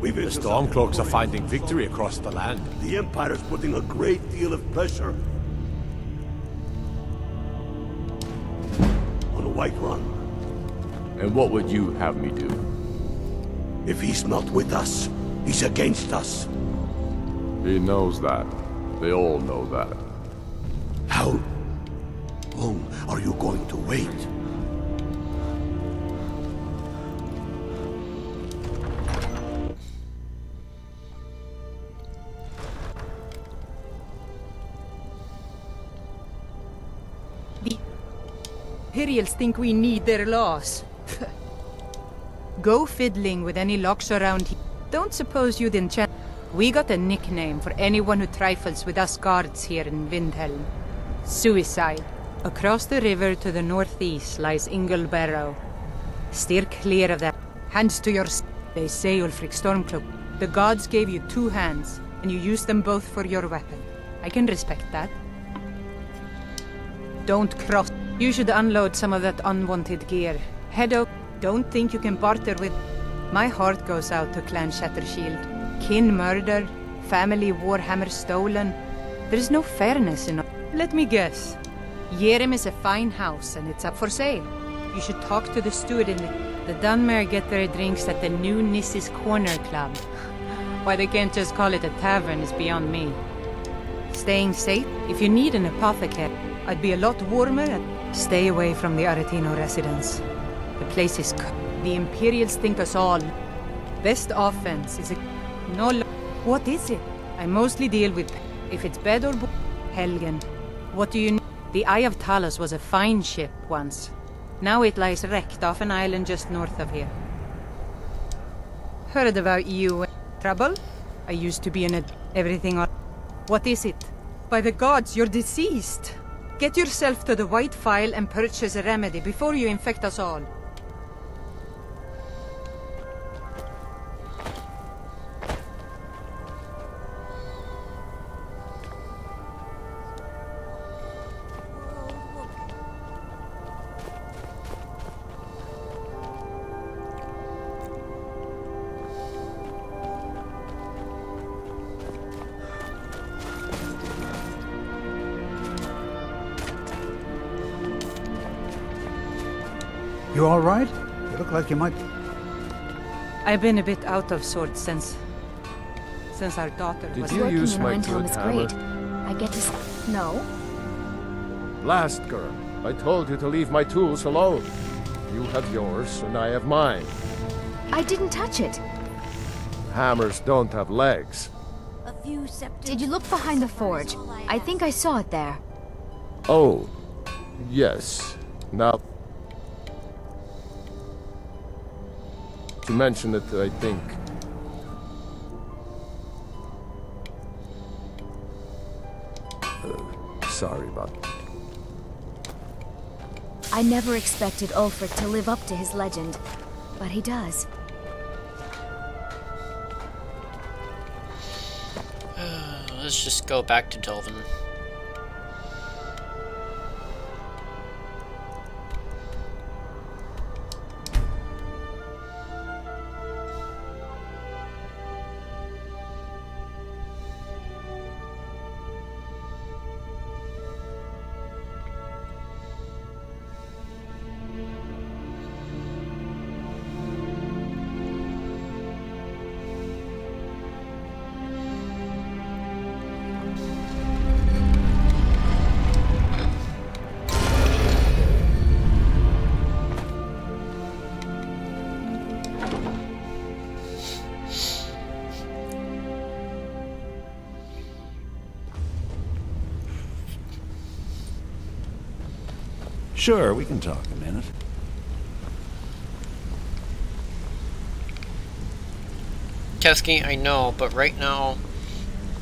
The Stormcloaks are finding victory across the land. The Empire's putting a great deal of pressure on Whiterun. And what would you have me do? If he's not with us, he's against us. He knows that. They all know that. How long are you going to wait? The Imperials think we need their laws. Go fiddling with any locks around here. Don't suppose you'd enchant. We got a nickname for anyone who trifles with us guards here in Windhelm. Suicide. Across the river to the northeast lies Ingle Barrow. Steer clear of that. Hands to your... They say, Ulfric Stormcloak. The gods gave you 2 hands, and you used them both for your weapon. I can respect that. Don't cross. You should unload some of that unwanted gear. Head up. Don't think you can barter with... My heart goes out to Clan Shattershield. Kin murdered, family Warhammer stolen. There is no fairness in... Let me guess. Yeren is a fine house and it's up for sale. You should talk to the steward in the Dunmere get their drinks at the new Nissy's Corner Club. Why they can't just call it a tavern is beyond me. Staying safe? If you need an apothecary, I'd be a lot warmer and stay away from the Aretino residence. The place is... The Imperials think us all. Best offense is a... No... What is it? I mostly deal with... If it's bed or... Helgen. What do you know? The Eye of Talos was a fine ship once. Now it lies wrecked off an island just north of here. Heard about you. Trouble? I used to be in everything on... What is it? By the gods, you're deceased. Get yourself to the White Phial and purchase a remedy before you infect us all. You all right? You look like you might... I've been a bit out of sorts since our daughter was... Did you use my good hammer? I get to... No. Last girl, I told you to leave my tools alone. You have yours, and I have mine. I didn't touch it. Hammers don't have legs. Did you look behind the forge? I think I saw it there. Oh, yes. Now... To mention it, I think. Sorry about that. I never expected Ulfric to live up to his legend, but he does. Let's just go back to Delvin. Sure, we can talk a minute. Keski, I know, but right now,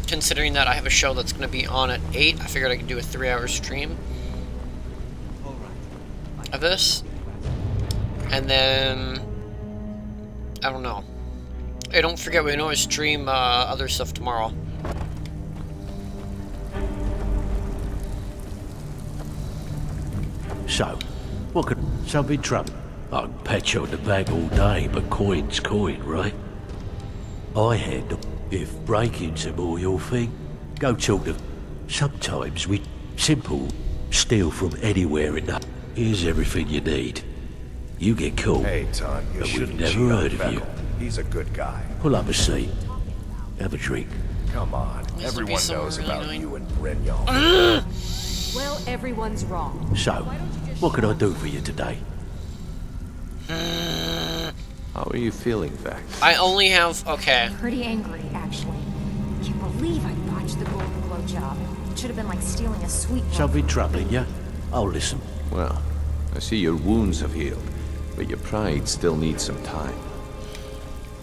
considering that I have a show that's going to be on at 8, I figured I could do a 3-hour stream of this. And then, I don't know. Hey, don't forget, we can always stream other stuff tomorrow. So, what could some be trouble? I can pat you on the back all day, but coin's coin, right? I had, if breaking's a more your thing, go talk to... Sometimes we simple steal from anywhere in the... Here's everything you need. You get caught, hey, Ton, you but we've shouldn't never cheat on heard of you. Feckle. He's a good guy. Pull up a seat. Have a drink. Come on, everyone knows about you and Brynjolf. Well, everyone's wrong. So, what can I do for you today? How are you feeling, Vex? I only have... okay. Pretty angry, actually. Can't believe I botched the Golden Glow job. It should have been like stealing a sweet... Something troubling you? I'll listen. Well, I see your wounds have healed, but your pride still needs some time.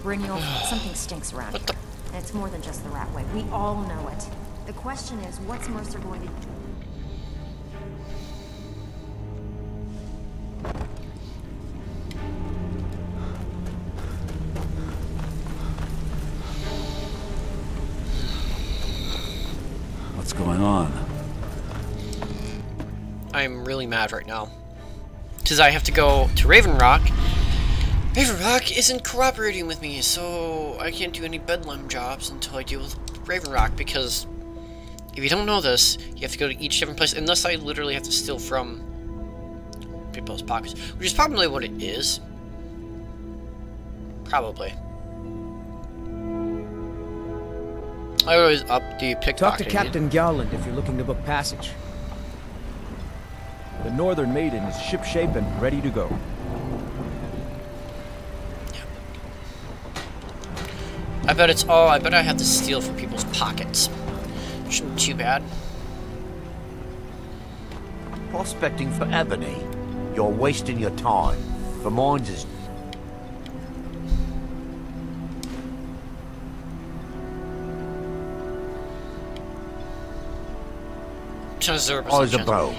Brynjolf, something stinks around here. And it's more than just the rat way. We all know it. The question is, what's Mercer going to do? What's going on? I'm really mad right now. Because I have to go to Raven Rock Raven Rock isn't cooperating with me, so I can't do any bedlam jobs until I deal with Raven Rock, because if you don't know this, you have to go to each different place, unless I literally have to steal from people's pockets, which is probably what it is. Probably. I always up the pickpocketing. Talk to Captain Garland if you're looking to book passage. The Northern Maiden is shipshape and ready to go. I bet it's all. I bet I have to steal from people's pockets. Shouldn't be too bad. Prospecting for ebony? You're wasting your time. For mines is... Eyes a bow.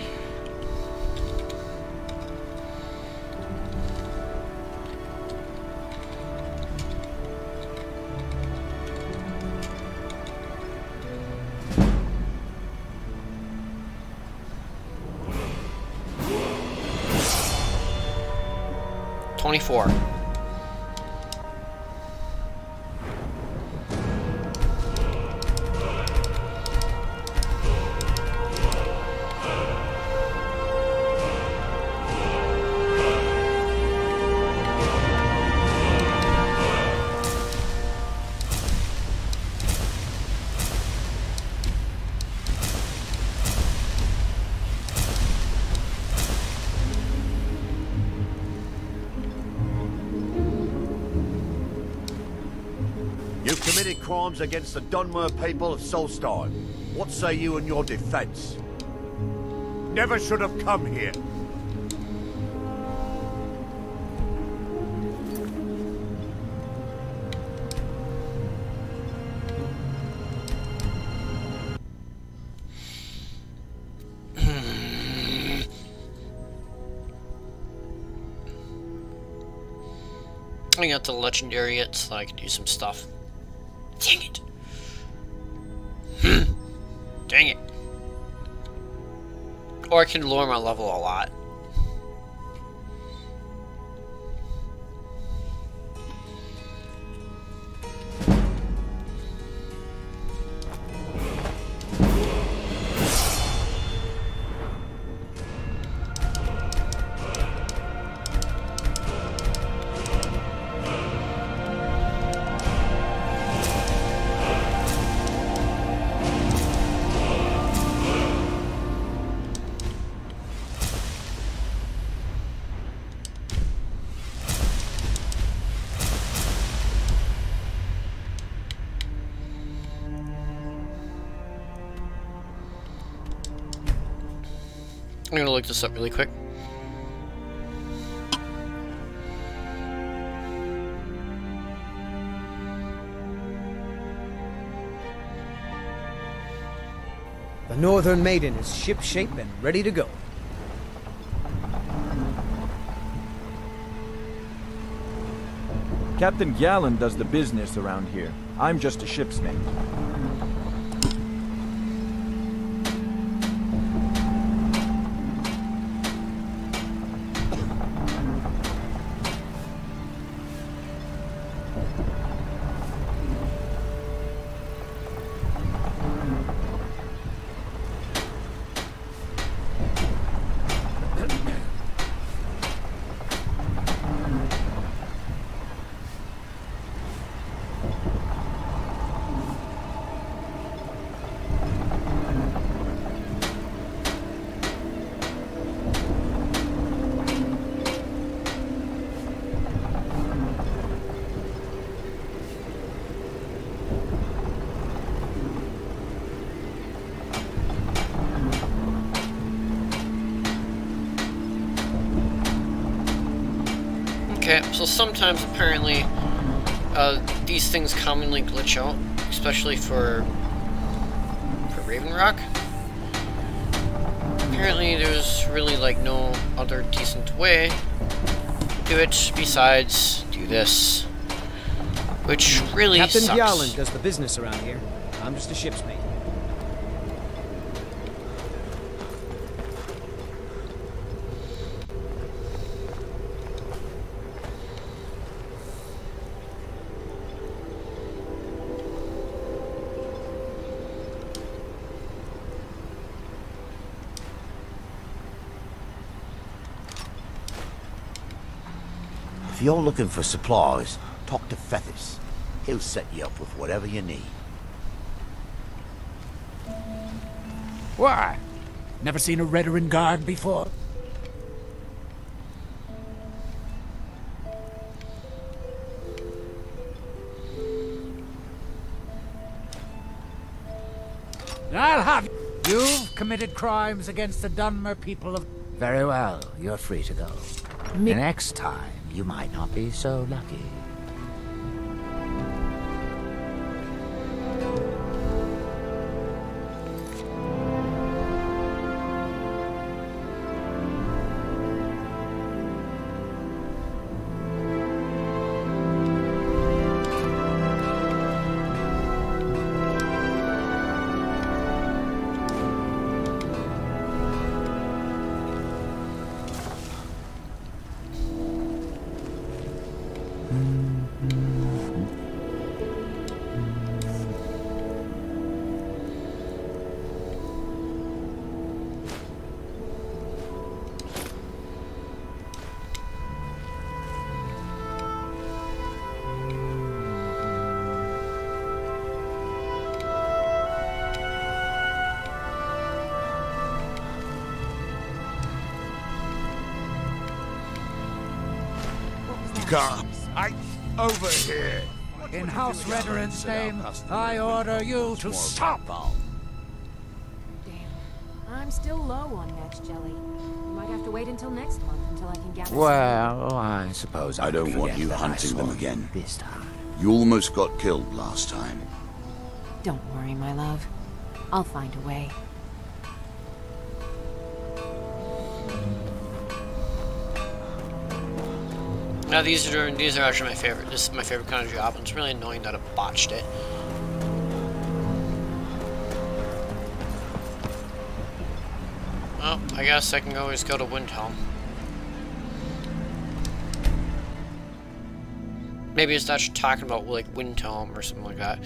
$24. You've committed crimes against the Dunmer people of Solstheim. What say you in your defense? Never should have come here. I got the legendary yet, so I can do some stuff. Dang it! Dang it! Or I can lower my level a lot. I'm gonna look this up really quick. The Northern Maiden is shipshape and ready to go. Captain Gallen does the business around here. I'm just a ship's mate. Okay, so sometimes apparently these things commonly glitch out, especially for Raven Rock. Apparently there's really like no other decent way to do it besides do this, which really Captain sucks. Garland does the business around here. I'm just a ship's mate. If you're looking for supplies, talk to Fethis. He'll set you up with whatever you need. Why? Never seen a Redoran guard before? I'll have you. You've committed crimes against the Dunmer people of... Very well, you're free to go. Next time, you might not be so lucky. Over here. In House Redoran's name, I order you to stop! Damn. I'm still low on match jelly. You might have to wait until next month until I can gather Well, I suppose I don't want you hunting them again. This time. You almost got killed last time. Don't worry, my love. I'll find a way. Now these are actually my favorite. This is my favorite kind of job, and it's really annoying that I botched it. Well, I guess I can always go to Windhelm. Maybe it's not talking about like Windhelm or something like that.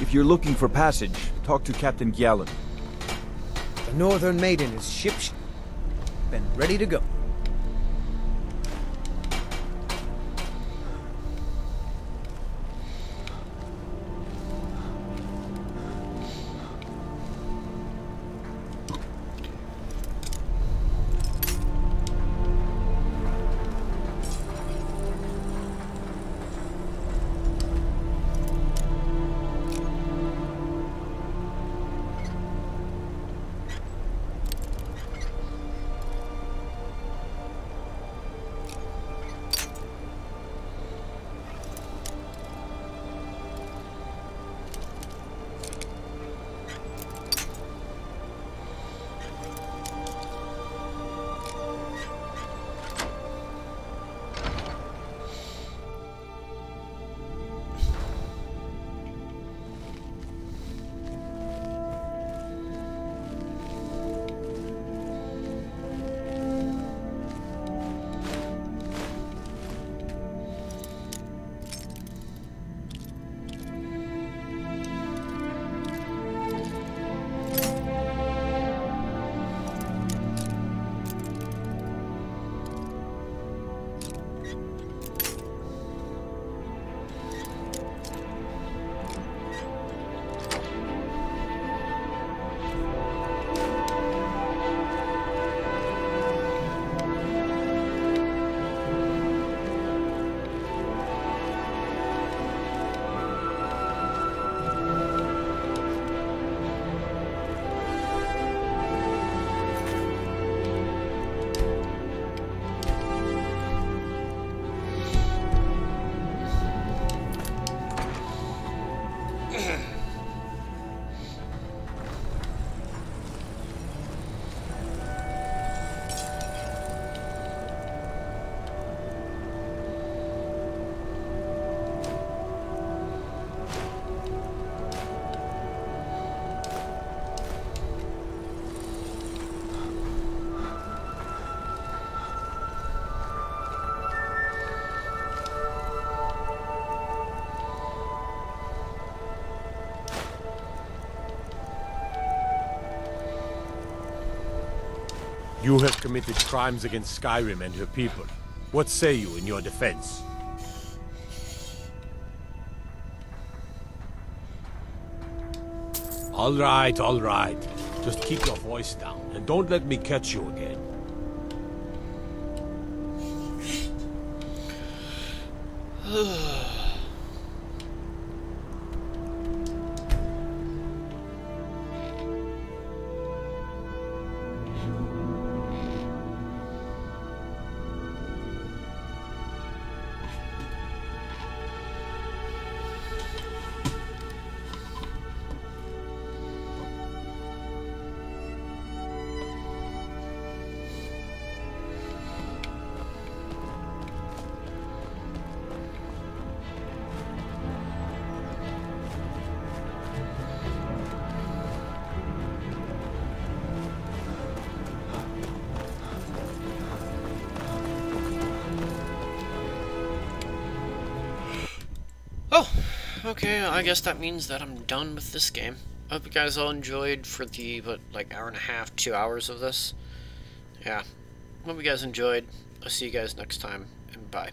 If you're looking for passage, talk to Captain Gjallan. The Northern Maiden is ship and ready to go. You have committed crimes against Skyrim and her people. What say you in your defense? All right, all right. Just keep your voice down, and don't let me catch you again. Okay, I guess that means that I'm done with this game. I hope you guys all enjoyed for the, like, hour and a half, 2 hours of this. Yeah. Hope you guys enjoyed. I'll see you guys next time, and bye.